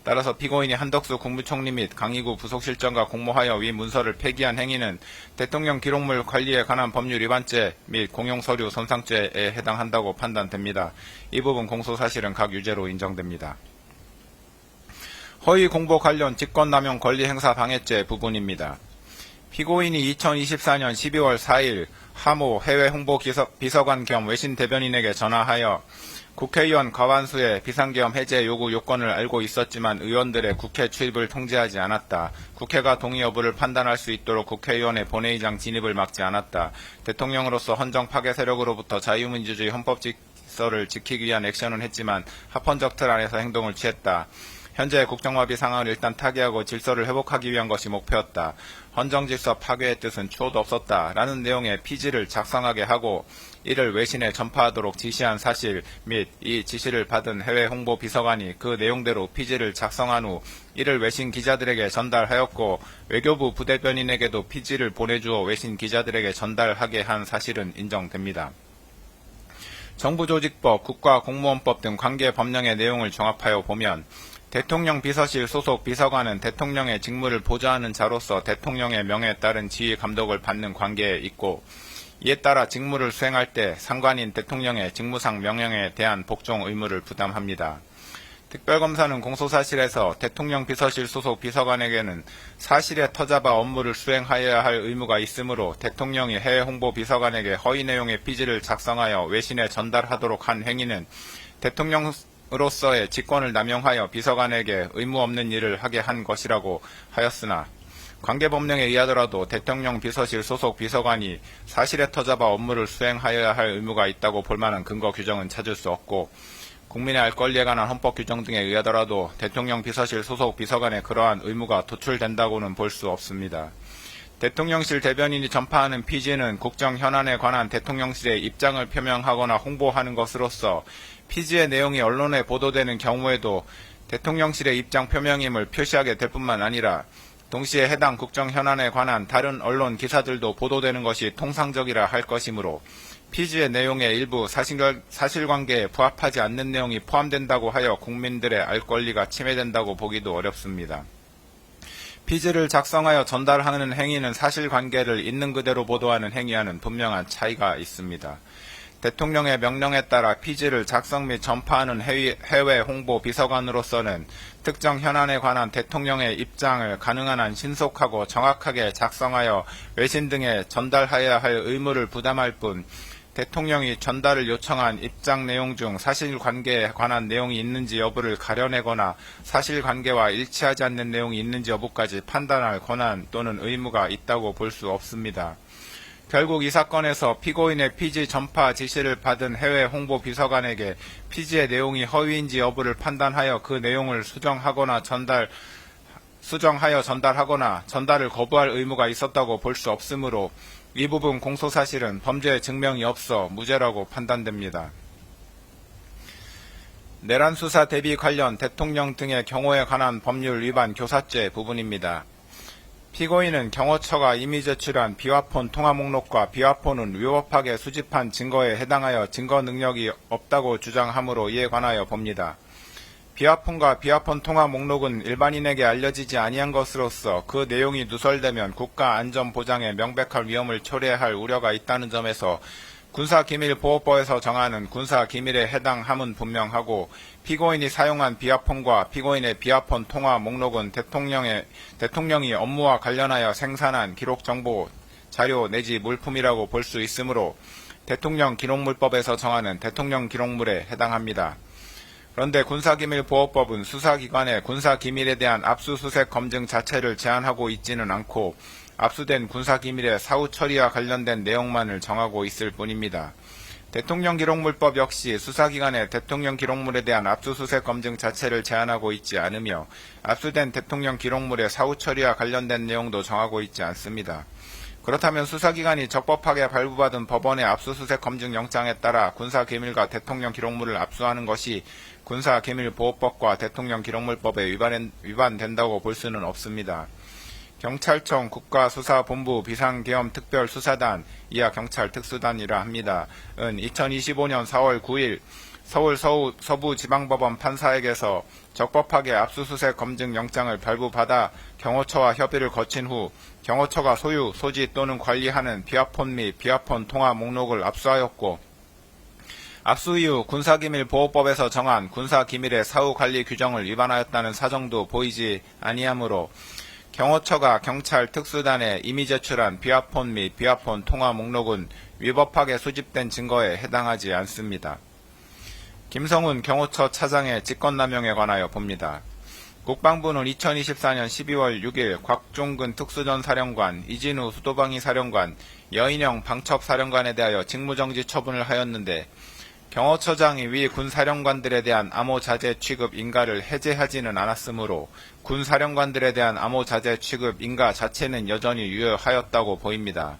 따라서 피고인이 한덕수 국무총리 및 강희구 부속실장과 공모하여 위 문서를 폐기한 행위는 대통령 기록물 관리에 관한 법률 위반죄 및 공용서류 손상죄에 해당한다고 판단됩니다. 이 부분 공소사실은 각 유죄로 인정됩니다. 허위 공보 관련 직권남용 권리행사 방해죄 부분입니다. 피고인이 2024년 12월 4일 하모 해외 홍보 비서관 겸 외신 대변인에게 전화하여 국회의원 과반수의 비상계엄 해제 요구 요건을 알고 있었지만 의원들의 국회 출입을 통제하지 않았다. 국회가 동의 여부를 판단할 수 있도록 국회의원의 본회의장 진입을 막지 않았다. 대통령으로서 헌정 파괴 세력으로부터 자유민주주의 헌법 질서를 지키기 위한 액션은 했지만 합헌적 틀 안에서 행동을 취했다. 현재 국정마비 상황을 일단 타개하고 질서를 회복하기 위한 것이 목표였다. 헌정질서 파괴의 뜻은 추호도 없었다. 라는 내용의 피지를 작성하게 하고 이를 외신에 전파하도록 지시한 사실 및 이 지시를 받은 해외 홍보 비서관이 그 내용대로 피지를 작성한 후 이를 외신 기자들에게 전달하였고, 외교부 부대변인에게도 피지를 보내주어 외신 기자들에게 전달하게 한 사실은 인정됩니다. 정부조직법, 국가공무원법 등 관계 법령의 내용을 종합하여 보면 대통령 비서실 소속 비서관은 대통령의 직무를 보좌하는 자로서 대통령의 명에 따른 지휘 감독을 받는 관계에 있고, 이에 따라 직무를 수행할 때 상관인 대통령의 직무상 명령에 대한 복종 의무를 부담합니다. 특별검사는 공소사실에서 대통령 비서실 소속 비서관에게는 사실에 터잡아 업무를 수행하여야 할 의무가 있으므로 대통령이 해외 홍보 비서관에게 허위 내용의 피지를 작성하여 외신에 전달하도록 한 행위는 대통령으로서의 직권을 남용하여 비서관에게 의무 없는 일을 하게 한 것이라고 하였으나, 관계법령에 의하더라도 대통령 비서실 소속 비서관이 사실에 터잡아 업무를 수행하여야 할 의무가 있다고 볼 만한 근거 규정은 찾을 수 없고, 국민의 알 권리에 관한 헌법 규정 등에 의하더라도 대통령 비서실 소속 비서관의 그러한 의무가 도출된다고는 볼 수 없습니다. 대통령실 대변인이 전파하는 피지는 국정 현안에 관한 대통령실의 입장을 표명하거나 홍보하는 것으로서 피지의 내용이 언론에 보도되는 경우에도 대통령실의 입장 표명임을 표시하게 될 뿐만 아니라, 동시에 해당 국정 현안에 관한 다른 언론 기사들도 보도되는 것이 통상적이라 할 것이므로 피지의 내용의 일부 사실관계에 부합하지 않는 내용이 포함된다고 하여 국민들의 알 권리가 침해된다고 보기도 어렵습니다. 피지를 작성하여 전달하는 행위는 사실관계를 있는 그대로 보도하는 행위와는 분명한 차이가 있습니다. 대통령의 명령에 따라 피지를 작성 및 전파하는 해외 홍보 비서관으로서는 특정 현안에 관한 대통령의 입장을 가능한 한 신속하고 정확하게 작성하여 외신 등에 전달하여야 할 의무를 부담할 뿐, 대통령이 전달을 요청한 입장 내용 중 사실관계에 관한 내용이 있는지 여부를 가려내거나 사실관계와 일치하지 않는 내용이 있는지 여부까지 판단할 권한 또는 의무가 있다고 볼 수 없습니다. 결국 이 사건에서 피고인의 피지 전파 지시를 받은 해외 홍보 비서관에게 피지의 내용이 허위인지 여부를 판단하여 그 내용을 수정하여 전달하거나 전달을 거부할 의무가 있었다고 볼 수 없으므로 이 부분 공소사실은 범죄 증명이 없어 무죄라고 판단됩니다. 내란 수사 대비 관련 대통령 등의 경호에 관한 법률 위반 교사죄 부분입니다. 피고인은 경호처가 이미 제출한 비화폰 통화 목록과 비화폰은 위법하게 수집한 증거에 해당하여 증거 능력이 없다고 주장하므로 이에 관하여 봅니다. 비화폰과 비화폰 통화 목록은 일반인에게 알려지지 아니한 것으로서 그 내용이 누설되면 국가 안전 보장에 명백한 위험을 초래할 우려가 있다는 점에서 군사기밀보호법에서 정하는 군사기밀에 해당함은 분명하고, 피고인이 사용한 비화폰과 피고인의 비화폰 통화 목록은 대통령이 업무와 관련하여 생산한 기록정보, 자료 내지 물품이라고 볼 수 있으므로 대통령 기록물법에서 정하는 대통령 기록물에 해당합니다. 그런데 군사기밀보호법은 수사기관의 군사기밀에 대한 압수수색 검증 자체를 제한하고 있지는 않고 압수된 군사기밀의 사후 처리와 관련된 내용만을 정하고 있을 뿐입니다. 대통령 기록물법 역시 수사기관의 대통령 기록물에 대한 압수수색 검증 자체를 제한하고 있지 않으며 압수된 대통령 기록물의 사후 처리와 관련된 내용도 정하고 있지 않습니다. 그렇다면 수사기관이 적법하게 발부받은 법원의 압수수색 검증 영장에 따라 군사기밀과 대통령 기록물을 압수하는 것이 군사기밀보호법과 대통령 기록물법에 위반된다고 볼 수는 없습니다. 경찰청 국가수사본부 비상계엄특별수사단, 이하 경찰특수단이라 합니다. 은 2025년 4월 9일 서울 서부지방법원 판사에게서 적법하게 압수수색 검증 영장을 발부받아 경호처와 협의를 거친 후 경호처가 소유, 소지 또는 관리하는 비화폰 및 비화폰 통화 목록을 압수하였고, 압수 이후 군사기밀보호법에서 정한 군사기밀의 사후관리 규정을 위반하였다는 사정도 보이지 아니하므로 경호처가 경찰 특수단에 이미 제출한 비화폰 및 비화폰 통화 목록은 위법하게 수집된 증거에 해당하지 않습니다. 김성훈 경호처 차장의 직권남용에 관하여 봅니다. 국방부는 2024년 12월 6일 곽종근 특수전 사령관, 이진우 수도방위 사령관, 여인영 방첩사령관에 대하여 직무정지 처분을 하였는데, 경호처장이 위 군사령관들에 대한 암호자재 취급 인가를 해제하지는 않았으므로 군사령관들에 대한 암호자재 취급 인가 자체는 여전히 유효하였다고 보입니다.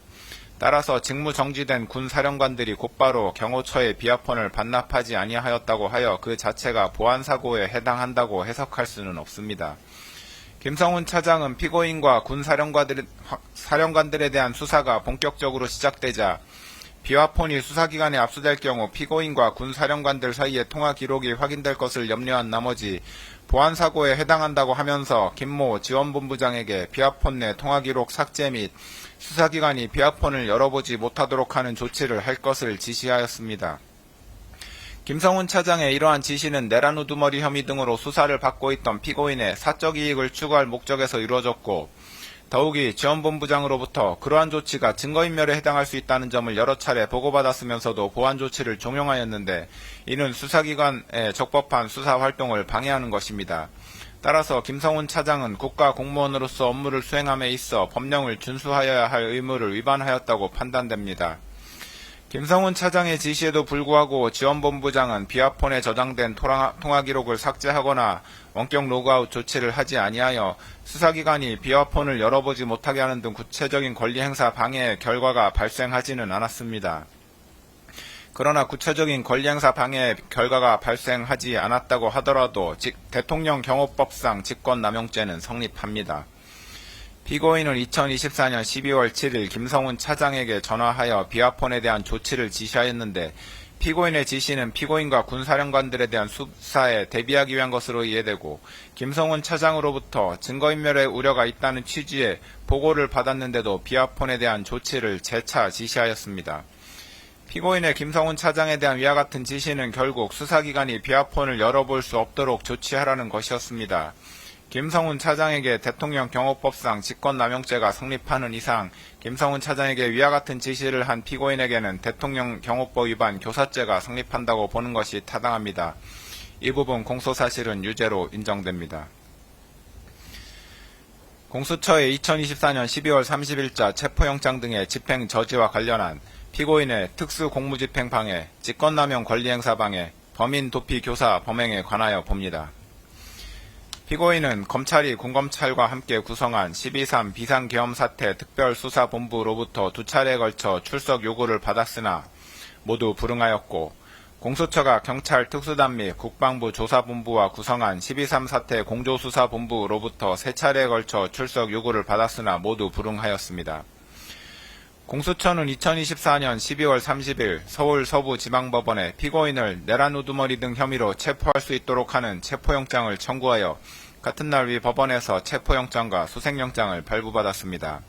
따라서 직무정지된 군사령관들이 곧바로 경호처의 비화폰을 반납하지 아니하였다고 하여 그 자체가 보안사고에 해당한다고 해석할 수는 없습니다. 김성훈 차장은 피고인과 군사령관들에 대한 수사가 본격적으로 시작되자 비화폰이 수사기관에 압수될 경우 피고인과 군사령관들 사이의 통화 기록이 확인될 것을 염려한 나머지 보안사고에 해당한다고 하면서 김모 지원본부장에게 비화폰 내 통화 기록 삭제 및 수사기관이 비화폰을 열어보지 못하도록 하는 조치를 할 것을 지시하였습니다. 김성훈 차장의 이러한 지시는 내란 우두머리 혐의 등으로 수사를 받고 있던 피고인의 사적 이익을 추구할 목적에서 이루어졌고, 더욱이 지원본부장으로부터 그러한 조치가 증거인멸에 해당할 수 있다는 점을 여러 차례 보고받았으면서도 보안 조치를 종용하였는데, 이는 수사기관의 적법한 수사활동을 방해하는 것입니다. 따라서 김성훈 차장은 국가공무원으로서 업무를 수행함에 있어 법령을 준수하여야 할 의무를 위반하였다고 판단됩니다. 김성훈 차장의 지시에도 불구하고 지원본부장은 비화폰에 저장된 통화 기록을 삭제하거나 원격 로그아웃 조치를 하지 아니하여 수사기관이 비화폰을 열어보지 못하게 하는 등 구체적인 권리행사 방해의 결과가 발생하지는 않았습니다. 그러나 구체적인 권리행사 방해의 결과가 발생하지 않았다고 하더라도 대통령 경호법상 직권남용죄는 성립합니다. 피고인은 2024년 12월 7일 김성훈 차장에게 전화하여 비화폰에 대한 조치를 지시하였는데, 피고인의 지시는 피고인과 군사령관들에 대한 수사에 대비하기 위한 것으로 이해되고, 김성훈 차장으로부터 증거인멸의 우려가 있다는 취지의 보고를 받았는데도 비화폰에 대한 조치를 재차 지시하였습니다. 피고인의 김성훈 차장에 대한 위와 같은 지시는 결국 수사기관이 비화폰을 열어볼 수 없도록 조치하라는 것이었습니다. 김성훈 차장에게 대통령 경호법상 직권남용죄가 성립하는 이상 김성훈 차장에게 위와 같은 지시를 한 피고인에게는 대통령 경호법 위반 교사죄가 성립한다고 보는 것이 타당합니다. 이 부분 공소사실은 유죄로 인정됩니다. 공수처의 2024년 12월 30일자 체포영장 등의 집행 저지와 관련한 피고인의 특수공무집행 방해, 직권남용 권리행사 방해, 범인 도피 교사 범행에 관하여 봅니다. 피고인은 검찰이 군검찰과 함께 구성한 12.3 비상계엄사태 특별수사본부로부터 2차례에 걸쳐 출석 요구를 받았으나 모두 불응하였고, 공수처가 경찰 특수단 및 국방부 조사본부와 구성한 12.3 사태 공조수사본부로부터 3차례에 걸쳐 출석 요구를 받았으나 모두 불응하였습니다. 공수처는 2024년 12월 30일 서울 서부지방법원에 피고인을 내란 우두머리 등 혐의로 체포할 수 있도록 하는 체포영장을 청구하여 같은 날 위 법원에서 체포영장과 수색영장을 발부받았습니다.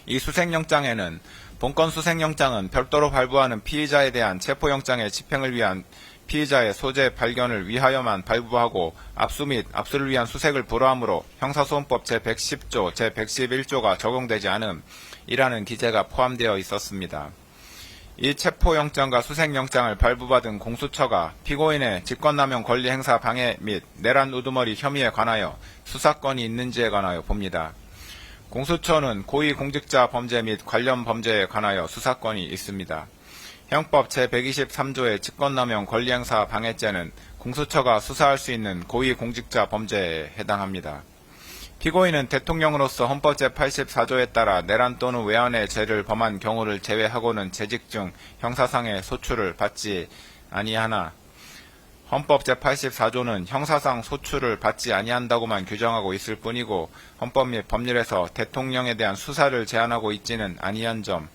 이 수색영장에는 본건 수색영장은 별도로 발부하는 피의자에 대한 체포영장의 집행을 위한 피의자의 소재 발견을 위하여만 발부하고 압수 및 압수를 위한 수색을 불허하므로 형사소송법 제110조, 제111조가 적용되지 않음이라는 기재가 포함되어 있었습니다. 이 체포영장과 수색영장을 발부받은 공수처가 피고인의 직권남용 권리행사 방해 및 내란 우두머리 혐의에 관하여 수사권이 있는지에 관하여 봅니다. 공수처는 고위공직자 범죄 및 관련 범죄에 관하여 수사권이 있습니다. 형법 제123조의 직권남용 권리행사 방해죄는 공수처가 수사할 수 있는 고위공직자 범죄에 해당합니다. 피고인은 대통령으로서 헌법 제84조에 따라 내란 또는 외환의 죄를 범한 경우를 제외하고는 재직 중 형사상의 소출을 받지 아니하나 헌법 제84조는 형사상 소출을 받지 아니한다고만 규정하고 있을 뿐이고 헌법 및 법률에서 대통령에 대한 수사를 제한하고 있지는 아니한 점,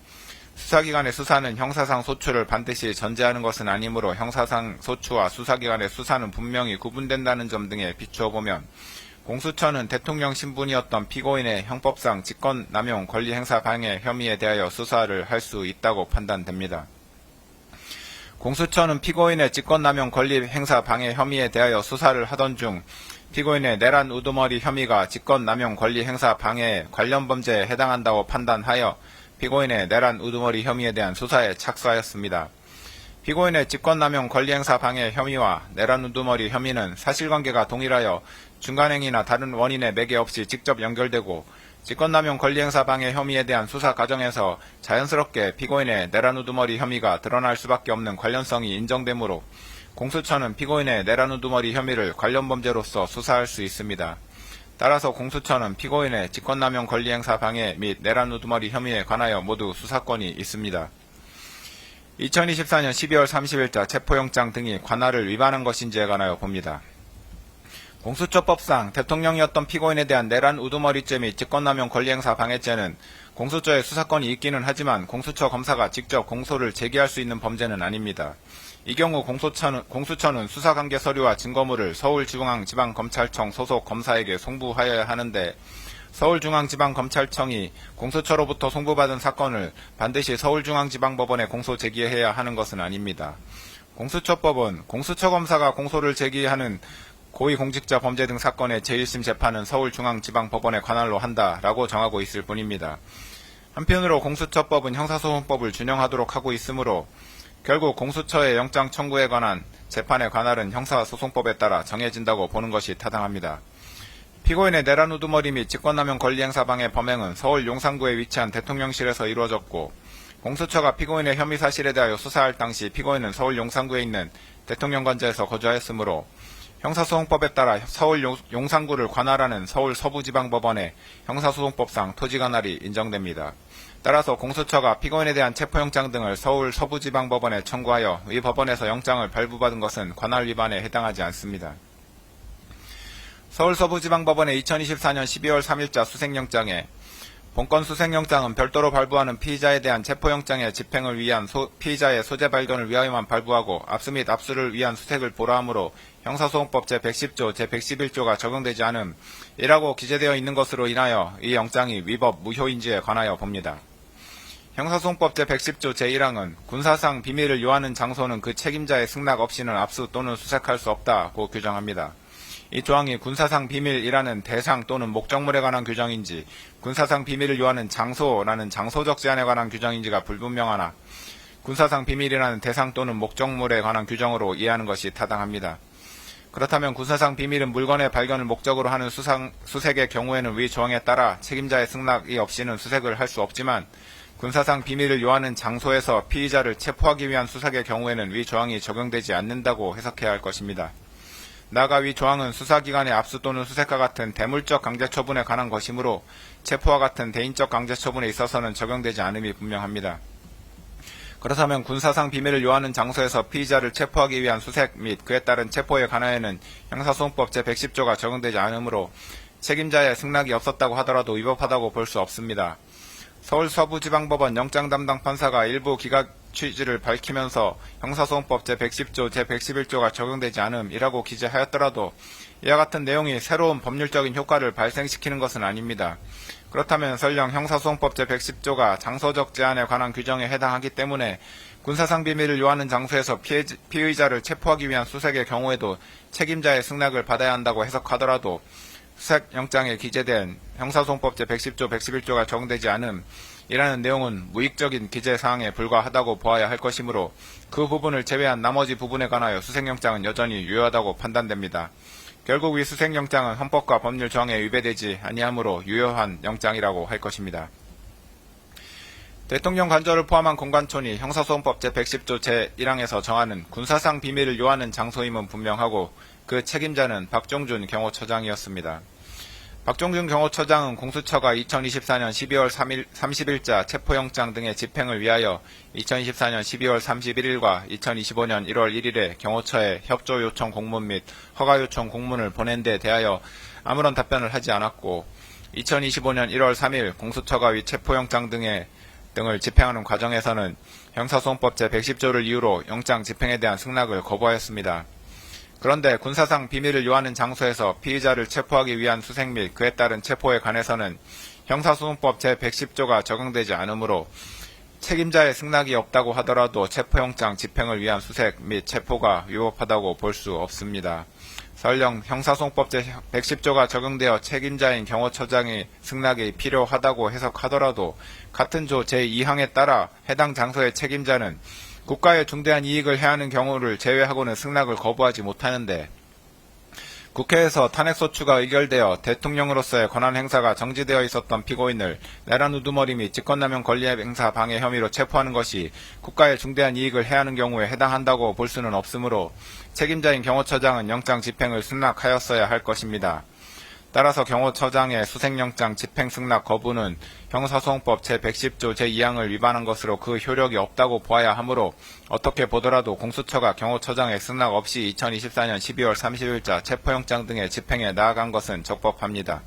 수사기관의 수사는 형사상 소출을 반드시 전제하는 것은 아니므로 형사상 소추와 수사기관의 수사는 분명히 구분된다는 점 등에 비추어 보면 공수처는 대통령 신분이었던 피고인의 형법상 직권남용 권리행사 방해 혐의에 대하여 수사를 할 수 있다고 판단됩니다. 공수처는 피고인의 직권남용 권리행사 방해 혐의에 대하여 수사를 하던 중 피고인의 내란 우두머리 혐의가 직권남용 권리행사 방해에 관련 범죄에 해당한다고 판단하여 피고인의 내란 우두머리 혐의에 대한 수사에 착수하였습니다. 피고인의 직권남용 권리행사 방해 혐의와 내란 우두머리 혐의는 사실관계가 동일하여 중간행위나 다른 원인의 매개 없이 직접 연결되고 직권남용 권리행사 방해 혐의에 대한 수사 과정에서 자연스럽게 피고인의 내란 우두머리 혐의가 드러날 수밖에 없는 관련성이 인정되므로 공수처는 피고인의 내란 우두머리 혐의를 관련 범죄로서 수사할 수 있습니다. 따라서 공수처는 피고인의 직권남용 권리행사 방해 및 내란 우두머리 혐의에 관하여 모두 수사권이 있습니다. 2024년 12월 30일자 체포영장 등이 관할을 위반한 것인지에 관하여 봅니다. 공수처법상 대통령이었던 피고인에 대한 내란 우두머리죄 및 직권남용 권리행사 방해죄는 공수처에 수사권이 있기는 하지만 공수처 검사가 직접 공소를 제기할 수 있는 범죄는 아닙니다. 이 경우 공수처는 수사관계 서류와 증거물을 서울중앙지방검찰청 소속 검사에게 송부하여야 하는데 서울중앙지방검찰청이 공수처로부터 송부받은 사건을 반드시 서울중앙지방법원에 공소 제기해야 하는 것은 아닙니다. 공수처법은 공수처검사가 공소를 제기하는 고위공직자 범죄 등 사건의 제1심 재판은 서울중앙지방법원에 관할로 한다라고 정하고 있을 뿐입니다. 한편으로 공수처법은 형사소송법을 준용하도록 하고 있으므로 결국 공수처의 영장 청구에 관한 재판의 관할은 형사소송법에 따라 정해진다고 보는 것이 타당합니다. 피고인의 내란 우두머리 및 직권남용 권리행사 방해 범행은 서울 용산구에 위치한 대통령실에서 이루어졌고 공수처가 피고인의 혐의 사실에 대하여 수사할 당시 피고인은 서울 용산구에 있는 대통령관저에서 거주하였으므로 형사소송법에 따라 서울 용산구를 관할하는 서울 서부지방법원의 형사소송법상 토지관할이 인정됩니다. 따라서 공수처가 피고인에 대한 체포영장 등을 서울 서부지방법원에 청구하여 이 법원에서 영장을 발부받은 것은 관할 위반에 해당하지 않습니다. 서울 서부지방법원의 2024년 12월 3일자 수색영장에 본건 수색영장은 별도로 발부하는 피의자에 대한 체포영장의 집행을 위한 피의자의 소재 발견을 위하여만 발부하고 압수 및 압수를 위한 수색을 보라하므로 형사소송법 제110조, 제111조가 적용되지 않음이라고 기재되어 있는 것으로 인하여 이 영장이 위법 무효인지에 관하여 봅니다. 형사소송법 제110조 제1항은 군사상 비밀을 요하는 장소는 그 책임자의 승낙 없이는 압수 또는 수색할 수 없다고 규정합니다. 이 조항이 군사상 비밀이라는 대상 또는 목적물에 관한 규정인지 군사상 비밀을 요하는 장소라는 장소적 제한에 관한 규정인지가 불분명하나 군사상 비밀이라는 대상 또는 목적물에 관한 규정으로 이해하는 것이 타당합니다. 그렇다면 군사상 비밀은 물건의 발견을 목적으로 하는 수색의 경우에는 위 조항에 따라 책임자의 승낙이 없이는 수색을 할 수 없지만 군사상 비밀을 요하는 장소에서 피의자를 체포하기 위한 수색의 경우에는 위 조항이 적용되지 않는다고 해석해야 할 것입니다. 나아가 위 조항은 수사기관의 압수 또는 수색과 같은 대물적 강제처분에 관한 것이므로 체포와 같은 대인적 강제처분에 있어서는 적용되지 않음이 분명합니다. 그렇다면 군사상 비밀을 요하는 장소에서 피의자를 체포하기 위한 수색 및 그에 따른 체포에 관하여는 형사소송법 제110조가 적용되지 않으므로 책임자의 승낙이 없었다고 하더라도 위법하다고 볼 수 없습니다. 서울 서부지방법원 영장 담당 판사가 일부 기각 취지를 밝히면서 형사소송법 제110조, 제111조가 적용되지 않음이라고 기재하였더라도 이와 같은 내용이 새로운 법률적인 효과를 발생시키는 것은 아닙니다. 그렇다면 설령 형사소송법 제110조가 장소적 제한에 관한 규정에 해당하기 때문에 군사상 비밀을 요하는 장소에서 피의자를 체포하기 위한 수색의 경우에도 책임자의 승낙을 받아야 한다고 해석하더라도 수색영장에 기재된 형사소송법 제110조, 111조가 적용되지 않음이라는 내용은 무익적인 기재사항에 불과하다고 보아야 할 것이므로 그 부분을 제외한 나머지 부분에 관하여 수색영장은 여전히 유효하다고 판단됩니다. 결국 이 수색영장은 헌법과 법률 정에 위배되지 아니하므로 유효한 영장이라고 할 것입니다. 대통령 관저를 포함한 공관촌이 형사소송법 제110조 제1항에서 정하는 군사상 비밀을 요하는 장소임은 분명하고 그 책임자는 박종준 경호처장이었습니다. 박종준 경호처장은 공수처가 2024년 12월 30일자 체포영장 등의 집행을 위하여 2024년 12월 31일과 2025년 1월 1일에 경호처에 협조 요청 공문 및 허가 요청 공문을 보낸 데 대하여 아무런 답변을 하지 않았고 2025년 1월 3일 공수처가 위 체포영장 등을 집행하는 과정에서는 형사소송법 제110조를 이유로 영장 집행에 대한 승낙을 거부하였습니다. 그런데 군사상 비밀을 요하는 장소에서 피의자를 체포하기 위한 수색 및 그에 따른 체포에 관해서는 형사소송법 제110조가 적용되지 않으므로 책임자의 승낙이 없다고 하더라도 체포영장 집행을 위한 수색 및 체포가 위법하다고 볼 수 없습니다. 설령 형사소송법 제110조가 적용되어 책임자인 경호처장의 승낙이 필요하다고 해석하더라도 같은 조 제2항에 따라 해당 장소의 책임자는 국가에 중대한 이익을 해하는 경우를 제외하고는 승낙을 거부하지 못하는데 국회에서 탄핵소추가 의결되어 대통령으로서의 권한 행사가 정지되어 있었던 피고인을 내란 우두머리 및 직권남용 권리행사 방해 혐의로 체포하는 것이 국가에 중대한 이익을 해하는 경우에 해당한다고 볼 수는 없으므로 책임자인 경호처장은 영장 집행을 승낙하였어야 할 것입니다. 따라서 경호처장의 수색영장 집행 승낙 거부는 형사소송법 제110조 제2항을 위반한 것으로 그 효력이 없다고 보아야 하므로 어떻게 보더라도 공수처가 경호처장의 승낙 없이 2024년 12월 30일자 체포영장 등의 집행에 나아간 것은 적법합니다.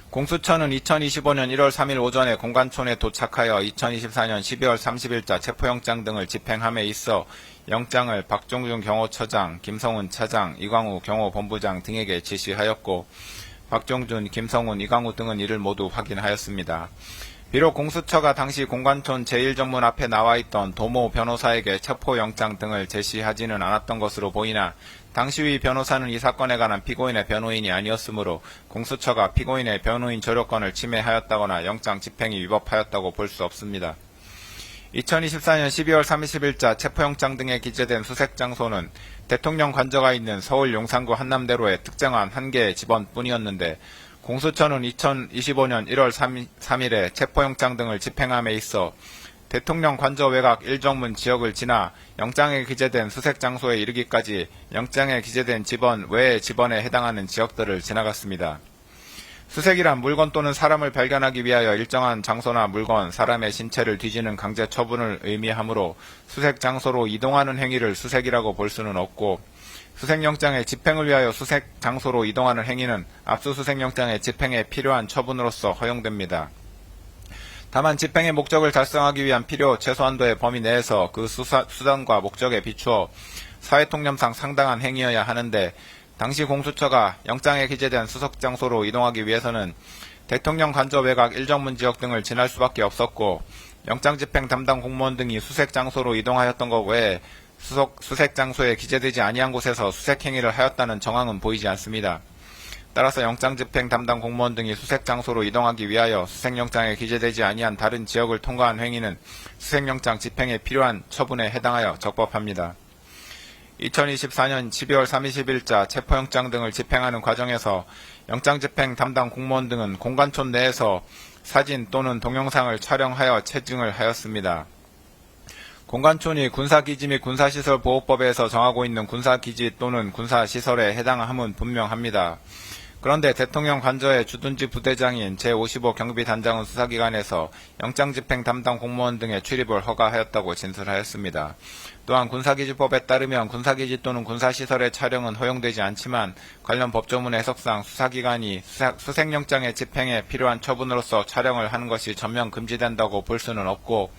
공수처는 2025년 1월 3일 오전에 공관촌에 도착하여 2024년 12월 30일자 체포영장 등을 집행함에 있어 영장을 박종준 경호처장, 김성훈 차장, 이광우 경호본부장 등에게 지시하였고 박종준, 김성훈, 이광우 등은 이를 모두 확인하였습니다. 비록 공수처가 당시 공관촌 제1정문 앞에 나와있던 도모 변호사에게 체포영장 등을 제시하지는 않았던 것으로 보이나 당시의 변호사는 이 사건에 관한 피고인의 변호인이 아니었으므로 공수처가 피고인의 변호인 조력권을 침해하였다거나 영장 집행이 위법하였다고 볼 수 없습니다. 2024년 12월 30일자 체포영장 등에 기재된 수색장소는 대통령 관저가 있는 서울 용산구 한남대로의 특정한 한 개의 집원뿐이었는데 공수처는 2025년 1월 3일에 체포영장 등을 집행함에 있어 대통령 관저 외곽 1정문 지역을 지나 영장에 기재된 수색장소에 이르기까지 영장에 기재된 집원 외의 집원에 해당하는 지역들을 지나갔습니다. 수색이란 물건 또는 사람을 발견하기 위하여 일정한 장소나 물건, 사람의 신체를 뒤지는 강제 처분을 의미하므로 수색 장소로 이동하는 행위를 수색이라고 볼 수는 없고 수색영장의 집행을 위하여 수색 장소로 이동하는 행위는 압수수색영장의 집행에 필요한 처분으로서 허용됩니다. 다만 집행의 목적을 달성하기 위한 필요 최소한도의 범위 내에서 그 수단과 목적에 비추어 사회통념상 상당한 행위여야 하는데 당시 공수처가 영장에 기재된 수색장소로 이동하기 위해서는 대통령 관저 외곽 1정문 지역 등을 지날 수밖에 없었고 영장 집행 담당 공무원 등이 수색장소로 이동하였던 것 외에 수색장소에 기재되지 아니한 곳에서 수색행위를 하였다는 정황은 보이지 않습니다. 따라서 영장 집행 담당 공무원 등이 수색장소로 이동하기 위하여 수색영장에 기재되지 아니한 다른 지역을 통과한 행위는 수색영장 집행에 필요한 처분에 해당하여 적법합니다. 2024년 12월 30일자 체포영장 등을 집행하는 과정에서 영장 집행 담당 공무원 등은 공관촌 내에서 사진 또는 동영상을 촬영하여 체증을 하였습니다. 공관촌이 군사기지 및 군사시설 보호법에서 정하고 있는 군사기지 또는 군사시설에 해당함은 분명합니다. 그런데 대통령 관저의 주둔지 부대장인 제55 경비단장은 수사기관에서 영장집행 담당 공무원 등의 출입을 허가하였다고 진술하였습니다. 또한 군사기지법에 따르면 군사기지 또는 군사시설의 촬영은 허용되지 않지만 관련 법조문 해석상 수사기관이 수색영장의 집행에 필요한 처분으로서 촬영을 하는 것이 전면 금지된다고 볼 수는 없고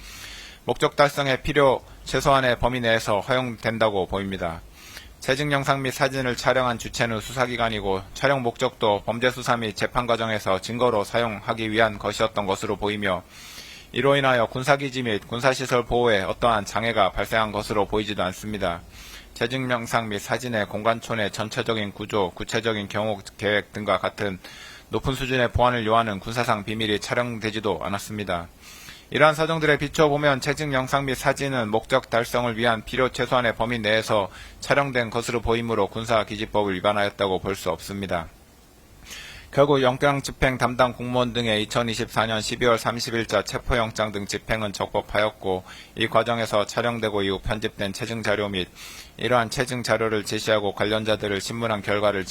목적 달성에 필요 최소한의 범위 내에서 허용된다고 보입니다. 체증 영상 및 사진을 촬영한 주체는 수사기관이고 촬영 목적도 범죄수사 및 재판 과정에서 증거로 사용하기 위한 것이었던 것으로 보이며 이로 인하여 군사기지 및 군사시설 보호에 어떠한 장애가 발생한 것으로 보이지도 않습니다. 체증 영상 및 사진의 공관촌의 전체적인 구조, 구체적인 경호 계획 등과 같은 높은 수준의 보안을 요하는 군사상 비밀이 촬영되지도 않았습니다. 이러한 사정들에 비춰보면 체증 영상 및 사진은 목적 달성을 위한 필요 최소한의 범위 내에서 촬영된 것으로 보이므로 군사기지법을 위반하였다고 볼 수 없습니다. 결국 영장집행 담당 공무원 등의 2024년 12월 30일자 체포영장 등 집행은 적법하였고 이 과정에서 촬영되고 이후 편집된 체증 자료 및 이러한 체증 자료를 제시하고 관련자들을 신문한 결과를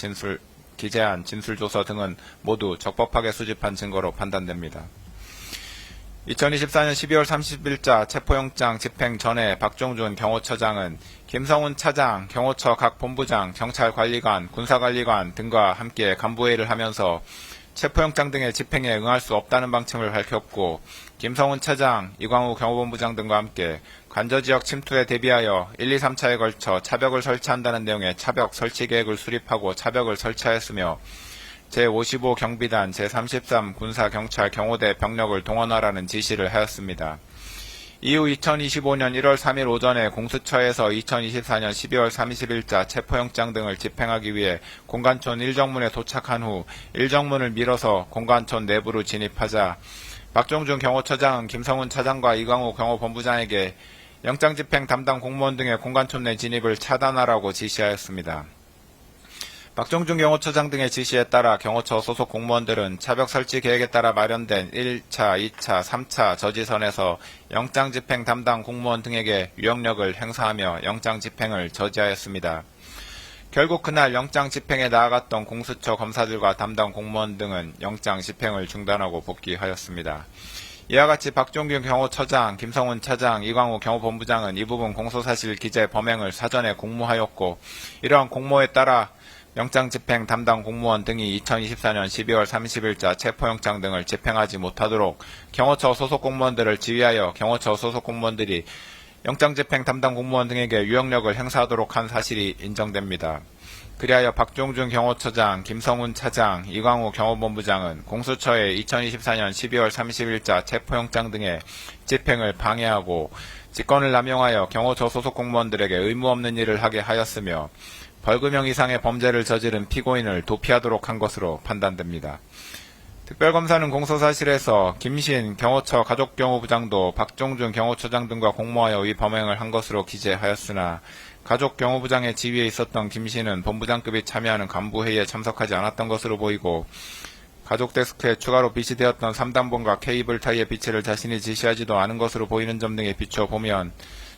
기재한 진술조서 등은 모두 적법하게 수집한 증거로 판단됩니다. 2024년 12월 30일자 체포영장 집행 전에 박종준 경호처장은 김성훈 차장, 경호처 각 본부장, 경찰관리관, 군사관리관 등과 함께 간부회의를 하면서 체포영장 등의 집행에 응할 수 없다는 방침을 밝혔고 김성훈 차장, 이광우 경호본부장 등과 함께 관저지역 침투에 대비하여 1, 2, 3차에 걸쳐 차벽을 설치한다는 내용의 차벽 설치 계획을 수립하고 차벽을 설치하였으며 제55 경비단, 제33 군사경찰 경호대 병력을 동원하라는 지시를 하였습니다. 이후 2025년 1월 3일 오전에 공수처에서 2024년 12월 30일자 체포영장 등을 집행하기 위해 공관촌 1정문에 도착한 후 1정문을 밀어서 공관촌 내부로 진입하자 박종준 경호처장은 김성훈 차장과 이광우 경호본부장에게 영장집행 담당 공무원 등의 공관촌 내 진입을 차단하라고 지시하였습니다. 박종준 경호처장 등의 지시에 따라 경호처 소속 공무원들은 차벽 설치 계획에 따라 마련된 1차, 2차, 3차 저지선에서 영장집행 담당 공무원 등에게 유역력을 행사하며 영장집행을 저지하였습니다. 결국 그날 영장집행에 나아갔던 공수처 검사들과 담당 공무원 등은 영장집행을 중단하고 복귀하였습니다. 이와 같이 박종균 경호처장, 김성훈 차장, 이광우 경호본부장은 이 부분 공소사실 기재 범행을 사전에 공모하였고 이러한 공모에 따라 영장집행 담당 공무원 등이 2024년 12월 30일자 체포영장 등을 집행하지 못하도록 경호처 소속 공무원들을 지휘하여 경호처 소속 공무원들이 영장집행 담당 공무원 등에게 유역력을 행사하도록 한 사실이 인정됩니다. 그리하여 박종준 경호처장, 김성훈 차장, 이광우 경호본부장은 공수처의 2024년 12월 30일자 체포영장 등의 집행을 방해하고 직권을 남용하여 경호처 소속 공무원들에게 의무 없는 일을 하게 하였으며 벌금형 이상의 범죄를 저지른 피고인을 도피하도록 한 것으로 판단됩니다. 특별검사는 공소사실에서 김신 경호처 가족경호부장도 박종준 경호처장 등과 공모하여 이 범행을 한 것으로 기재하였으나 가족경호부장의 지위에 있었던 김신은 본부장급이 참여하는 간부회의에 참석하지 않았던 것으로 보이고 가족데스크에 추가로 비치되었던 3단본과 케이블 타이의 비치를 자신이 지시하지도 않은 것으로 보이는 점 등에 비춰보면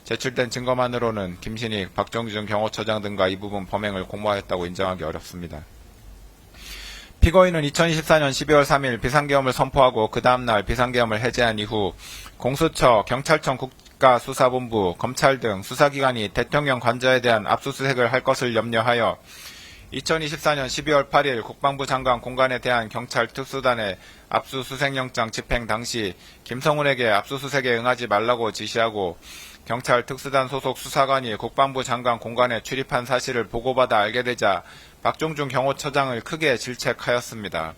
제출된 증거만으로는 김신이 박종준 경호처장 등과 이 부분 범행을 공모하였다고 인정하기 어렵습니다. 피고인은 2024년 12월 3일 비상계엄을 선포하고 그 다음날 비상계엄을 해제한 이후 공수처, 경찰청 국가수사본부, 검찰 등 수사기관이 대통령 관저에 대한 압수수색을 할 것을 염려하여 2024년 12월 8일 국방부 장관 공관에 대한 경찰 특수단의 압수수색영장 집행 당시 김성훈에게 압수수색에 응하지 말라고 지시하고 경찰 특수단 소속 수사관이 국방부 장관 공관에 출입한 사실을 보고받아 알게 되자 박종준 경호처장을 크게 질책하였습니다.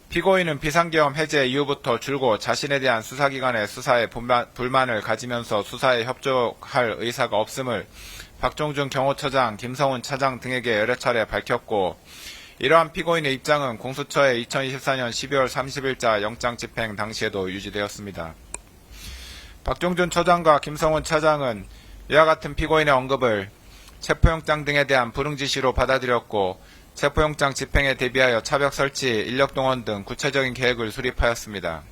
피고인은 비상계엄 해제 이후부터 줄곧 자신에 대한 수사기관의 수사에 불만을 가지면서 수사에 협조할 의사가 없음을 박종준 경호처장, 김성훈 차장 등에게 여러 차례 밝혔고 이러한 피고인의 입장은 공수처의 2024년 12월 30일자 영장집행 당시에도 유지되었습니다. 박종준 처장과 김성훈 차장은 이와 같은 피고인의 언급을 체포영장 등에 대한 불응지시로 받아들였고 체포영장 집행에 대비하여 차벽 설치, 인력 동원 등 구체적인 계획을 수립하였습니다.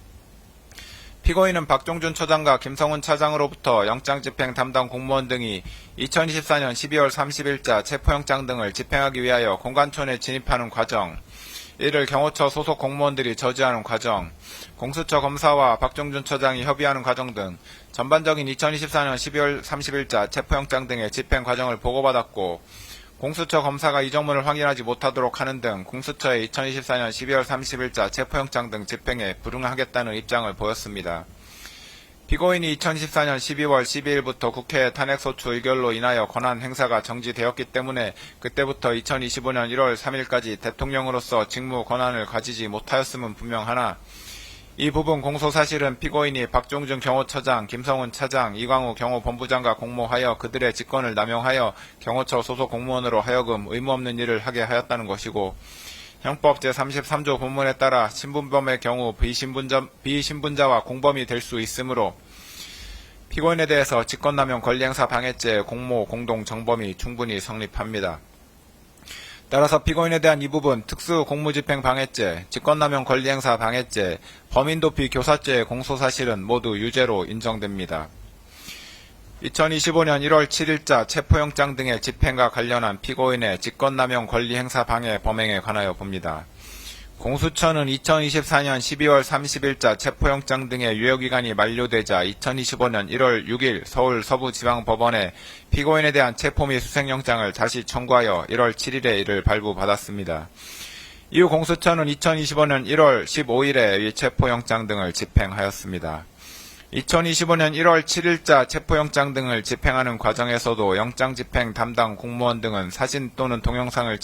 피고인은 박종준 처장과 김성훈 차장으로부터 영장집행 담당 공무원 등이 2024년 12월 30일자 체포영장 등을 집행하기 위하여 공관촌에 진입하는 과정, 이를 경호처 소속 공무원들이 저지하는 과정, 공수처 검사와 박종준 처장이 협의하는 과정 등 전반적인 2024년 12월 30일자 체포영장 등의 집행 과정을 보고받았고, 공수처 검사가 이정문을 확인하지 못하도록 하는 등 공수처의 2024년 12월 30일자 체포영장 등 집행에 불응하겠다는 입장을 보였습니다. 피고인이 2014년 12월 12일부터 국회 탄핵소추 의결로 인하여 권한 행사가 정지되었기 때문에 그때부터 2025년 1월 3일까지 대통령으로서 직무 권한을 가지지 못하였음은 분명하나, 이 부분 공소사실은 피고인이 박종준 경호처장, 김성훈 차장, 이광우 경호본부장과 공모하여 그들의 직권을 남용하여 경호처 소속 공무원으로 하여금 의무 없는 일을 하게 하였다는 것이고, 형법 제33조 본문에 따라 신분범의 경우 비신분자와 공범이 될 수 있으므로 피고인에 대해서 직권남용 권리행사 방해죄, 공모, 공동, 정범이 충분히 성립합니다. 따라서 피고인에 대한 이 부분 특수공무집행 방해죄, 직권남용 권리행사 방해죄, 범인도피 교사죄의 공소사실은 모두 유죄로 인정됩니다. 2025년 1월 7일자 체포영장 등의 집행과 관련한 피고인의 직권남용 권리행사 방해 범행에 관하여 봅니다. 공수처는 2024년 12월 30일자 체포영장 등의 유효기간이 만료되자 2025년 1월 6일 서울 서부지방법원에 피고인에 대한 체포 및 수색영장을 다시 청구하여 1월 7일에 이를 발부받았습니다. 이후 공수처는 2025년 1월 15일에 이 체포영장 등을 집행하였습니다. 2025년 1월 7일자 체포영장 등을 집행하는 과정에서도 영장집행 담당 공무원 등은 사진 또는 동영상을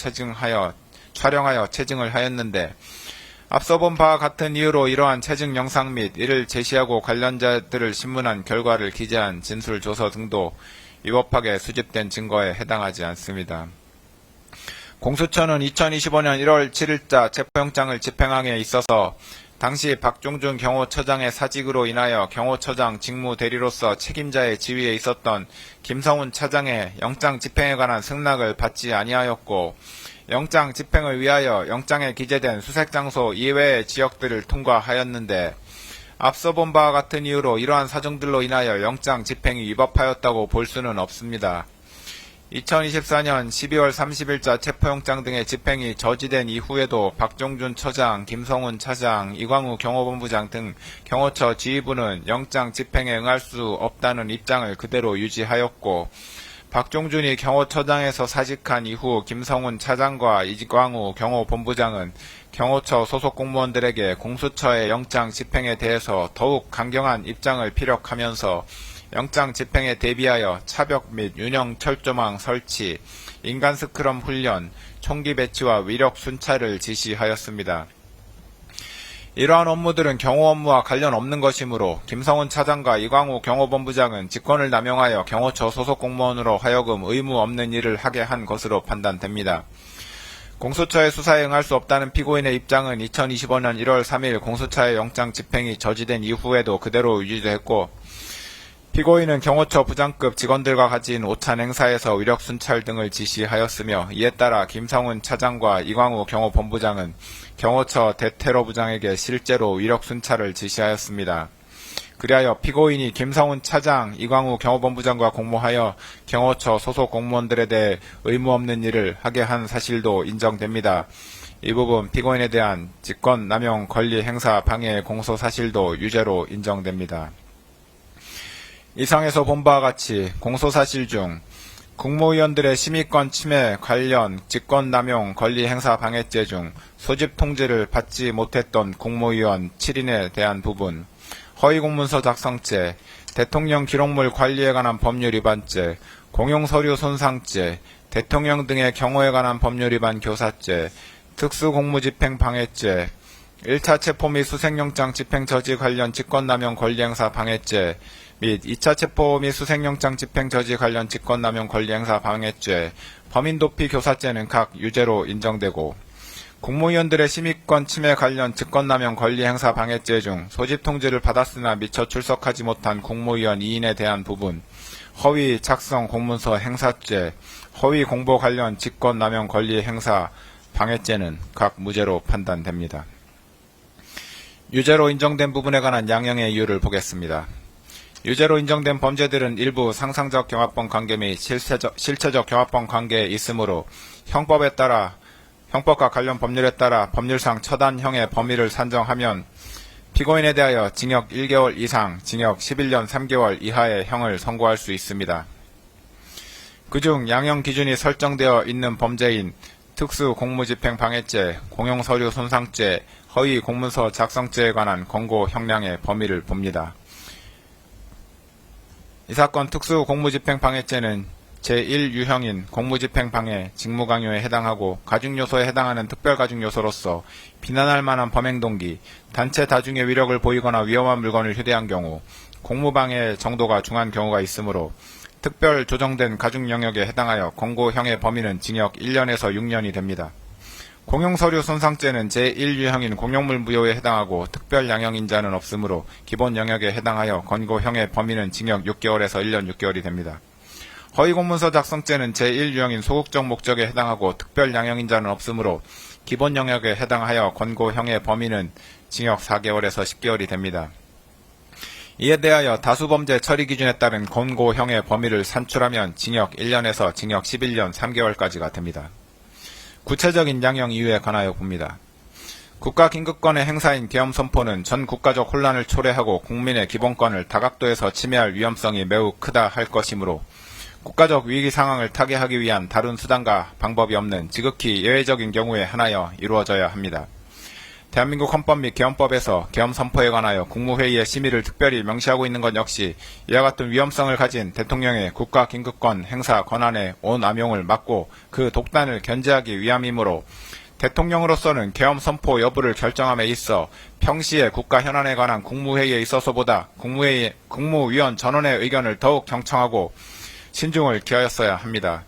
촬영하여 체증을 하였는데, 앞서 본 바와 같은 이유로 이러한 체증 영상 및 이를 제시하고 관련자들을 신문한 결과를 기재한 진술조서 등도 위법하게 수집된 증거에 해당하지 않습니다. 공수처는 2025년 1월 7일자 체포영장을 집행함에 있어서 당시 박종준 경호처장의 사직으로 인하여 경호처장 직무 대리로서 책임자의 지위에 있었던 김성훈 차장의 영장 집행에 관한 승낙을 받지 아니하였고, 영장 집행을 위하여 영장에 기재된 수색장소 이외의 지역들을 통과하였는데, 앞서 본 바와 같은 이유로 이러한 사정들로 인하여 영장 집행이 위법하였다고 볼 수는 없습니다. 2024년 12월 30일자 체포영장 등의 집행이 저지된 이후에도 박종준 처장, 김성훈 차장, 이광우 경호본부장 등 경호처 지휘부는 영장 집행에 응할 수 없다는 입장을 그대로 유지하였고, 박종준이 경호처장에서 사직한 이후 김성훈 차장과 이광우 경호본부장은 경호처 소속 공무원들에게 공수처의 영장 집행에 대해서 더욱 강경한 입장을 피력하면서 영장 집행에 대비하여 차벽 및 윤형 철조망 설치, 인간 스크럼 훈련, 총기 배치와 위력 순찰을 지시하였습니다. 이러한 업무들은 경호 업무와 관련 없는 것이므로 김성훈 차장과 이광우 경호본부장은 직권을 남용하여 경호처 소속 공무원으로 하여금 의무 없는 일을 하게 한 것으로 판단됩니다. 공수처의 수사에 응할 수 없다는 피고인의 입장은 2025년 1월 3일 공수처의 영장 집행이 저지된 이후에도 그대로 유지됐고, 피고인은 경호처 부장급 직원들과 가진 오찬 행사에서 위력 순찰 등을 지시하였으며, 이에 따라 김성훈 차장과 이광우 경호본부장은 경호처 대테러 부장에게 실제로 위력 순찰을 지시하였습니다. 그리하여 피고인이 김성훈 차장, 이광우 경호본부장과 공모하여 경호처 소속 공무원들에 대해 의무 없는 일을 하게 한 사실도 인정됩니다. 이 부분 피고인에 대한 직권 남용 권리 행사 방해 공소 사실도 유죄로 인정됩니다. 이상에서 본 바와 같이 공소사실 중 국무위원들의 심의권 침해 관련 직권남용 권리행사 방해죄 중 소집 통지를 받지 못했던 국무위원 7인에 대한 부분, 허위공문서 작성죄, 대통령 기록물 관리에 관한 법률 위반죄, 공용서류 손상죄, 대통령 등의 경호에 관한 법률 위반 교사죄, 특수공무집행 방해죄, 1차 체포 및 수색영장 집행 저지 관련 직권남용 권리행사 방해죄 및 2차 체포 및 수색영장 집행 저지 관련 직권남용 권리행사 방해죄, 범인도피 교사죄는 각 유죄로 인정되고, 국무위원들의 심의권 침해 관련 직권남용 권리행사 방해죄 중 소집 통지를 받았으나 미처 출석하지 못한 국무위원 2인에 대한 부분, 허위 작성 공문서 행사죄, 허위 공보 관련 직권남용 권리행사 방해죄는 각 무죄로 판단됩니다. 유죄로 인정된 부분에 관한 양형의 이유를 보겠습니다. 유죄로 인정된 범죄들은 일부 상상적 경합범 관계 및 실체적 경합범 관계에 있으므로 형법에 따라 형법과 관련 법률에 따라 법률상 처단형의 범위를 산정하면 피고인에 대하여 징역 1개월 이상, 징역 11년 3개월 이하의 형을 선고할 수 있습니다. 그중 양형 기준이 설정되어 있는 범죄인 특수공무집행방해죄, 공용서류 손상죄, 허위 공문서 작성죄에 관한 권고 형량의 범위를 봅니다. 이 사건 특수공무집행방해죄는 제1유형인 공무집행방해, 직무강요에 해당하고 가중요소에 해당하는 특별가중요소로서 비난할 만한 범행동기, 단체 다중의 위력을 보이거나 위험한 물건을 휴대한 경우, 공무방해의 정도가 중한 경우가 있으므로 특별 조정된 가중 영역에 해당하여 권고형의 범위는 징역 1년에서 6년이 됩니다. 공용서류 손상죄는 제1유형인 공용물 무효에 해당하고 특별 양형인자는 없으므로 기본 영역에 해당하여 권고형의 범위는 징역 6개월에서 1년 6개월이 됩니다. 허위공문서 작성죄는 제1유형인 소극적 목적에 해당하고 특별 양형인자는 없으므로 기본 영역에 해당하여 권고형의 범위는 징역 4개월에서 10개월이 됩니다. 이에 대하여 다수범죄 처리 기준에 따른 권고형의 범위를 산출하면 징역 1년에서 징역 11년 3개월까지가 됩니다. 구체적인 양형 이유에 관하여 봅니다. 국가긴급권의 행사인 계엄선포는 전 국가적 혼란을 초래하고 국민의 기본권을 다각도에서 침해할 위험성이 매우 크다 할 것이므로 국가적 위기 상황을 타개하기 위한 다른 수단과 방법이 없는 지극히 예외적인 경우에 한하여 이루어져야 합니다. 대한민국 헌법 및 계엄법에서 계엄 선포에 관하여 국무회의의 심의를 특별히 명시하고 있는 것 역시 이와 같은 위험성을 가진 대통령의 국가긴급권 행사 권한의 오남용을 막고 그 독단을 견제하기 위함이므로 대통령으로서는 계엄 선포 여부를 결정함에 있어 평시에 국가 현안에 관한 국무회의에 있어서보다 국무위원 전원의 의견을 더욱 경청하고 신중을 기하였어야 합니다.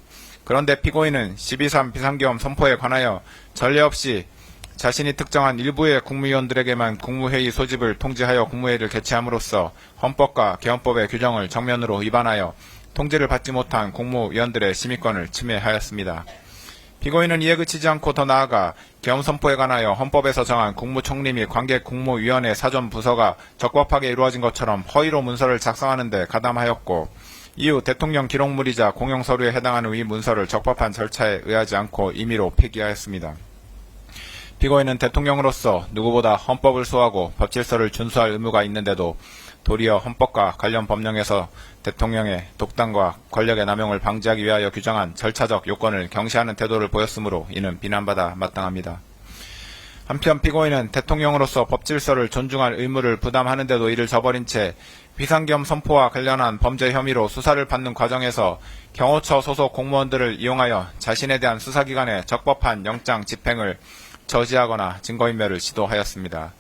그런데 피고인은 12.3 비상계엄 선포에 관하여 전례 없이 자신이 특정한 일부의 국무위원들에게만 국무회의 소집을 통지하여 국무회의를 개최함으로써 헌법과 계엄법의 규정을 정면으로 위반하여 통지를 받지 못한 국무위원들의 심의권을 침해하였습니다. 피고인은 이에 그치지 않고 더 나아가 계엄 선포에 관하여 헌법에서 정한 국무총리 및 관계 국무위원회 사전 부서가 적법하게 이루어진 것처럼 허위로 문서를 작성하는 데 가담하였고 이후 대통령 기록물이자 공용서류에 해당하는 이 문서를 적법한 절차에 의하지 않고 임의로 폐기하였습니다. 피고인은 대통령으로서 누구보다 헌법을 수호하고 법질서를 준수할 의무가 있는데도 도리어 헌법과 관련 법령에서 대통령의 독단과 권력의 남용을 방지하기 위하여 규정한 절차적 요건을 경시하는 태도를 보였으므로 이는 비난받아 마땅합니다. 한편 피고인은 대통령으로서 법질서를 존중할 의무를 부담하는데도 이를 저버린 채 비상계엄 선포와 관련한 범죄 혐의로 수사를 받는 과정에서 경호처 소속 공무원들을 이용하여 자신에 대한 수사기관의 적법한 영장 집행을 저지하거나 증거인멸을 시도하였습니다.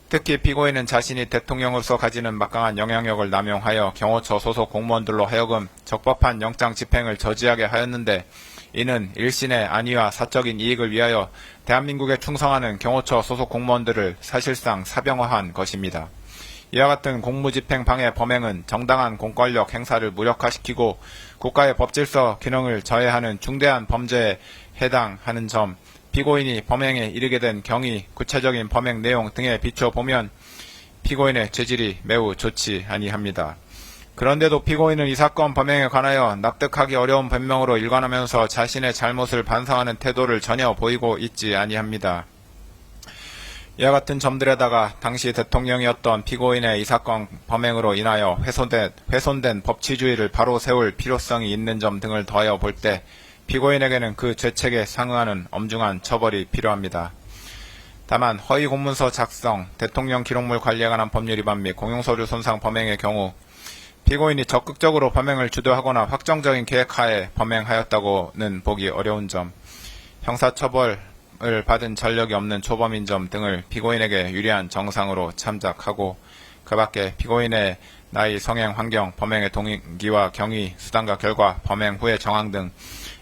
특히 피고인은 자신이 대통령으로서 가지는 막강한 영향력을 남용하여 경호처 소속 공무원들로 하여금 적법한 영장 집행을 저지하게 하였는데 이는 일신의 안위와 사적인 이익을 위하여 대한민국에 충성하는 경호처 소속 공무원들을 사실상 사병화한 것입니다. 이와 같은 공무집행 방해 범행은 정당한 공권력 행사를 무력화시키고 국가의 법질서 기능을 저해하는 중대한 범죄에 해당하는 점, 피고인이 범행에 이르게 된 경위, 구체적인 범행 내용 등에 비춰보면 피고인의 죄질이 매우 좋지 아니합니다. 그런데도 피고인은 이 사건 범행에 관하여 납득하기 어려운 변명으로 일관하면서 자신의 잘못을 반성하는 태도를 전혀 보이고 있지 아니합니다. 이와 같은 점들에다가 당시 대통령이었던 피고인의 이 사건 범행으로 인하여 훼손된 법치주의를 바로 세울 필요성이 있는 점 등을 더하여 볼 때 피고인에게는 그 죄책에 상응하는 엄중한 처벌이 필요합니다. 다만 허위 공문서 작성, 대통령 기록물 관리에 관한 법률 위반 및 공용서류 손상 범행의 경우 피고인이 적극적으로 범행을 주도하거나 확정적인 계획하에 범행하였다고는 보기 어려운 점, 형사처벌을 받은 전력이 없는 초범인 점 등을 피고인에게 유리한 정상으로 참작하고 그 밖에 피고인의 나이, 성행, 환경, 범행의 동기와 경위, 수단과 결과, 범행 후의 정황 등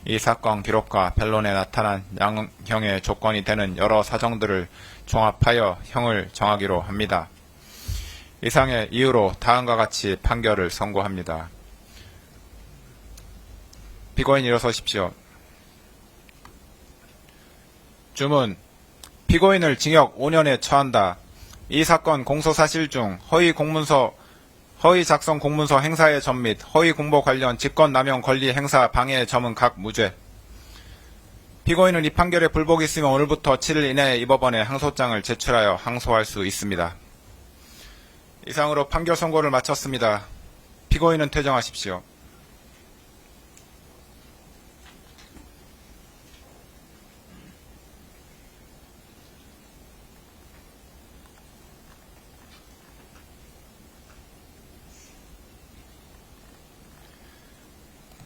이 사건 기록과 변론에 나타난 양형의 조건이 되는 여러 사정들을 종합하여 형을 정하기로 합니다. 이상의 이유로 다음과 같이 판결을 선고합니다. 피고인 일어서십시오. 주문. 피고인을 징역 5년에 처한다. 이 사건 공소사실 중 허위 작성 공문서 행사의 점 및 허위 공보 관련 직권남용 권리 행사 방해의 점은 각 무죄. 피고인은 이 판결에 불복이 있으면 오늘부터 7일 이내에 이 법원에 항소장을 제출하여 항소할 수 있습니다. 이상으로 판결 선고를 마쳤습니다. 피고인은 퇴정하십시오.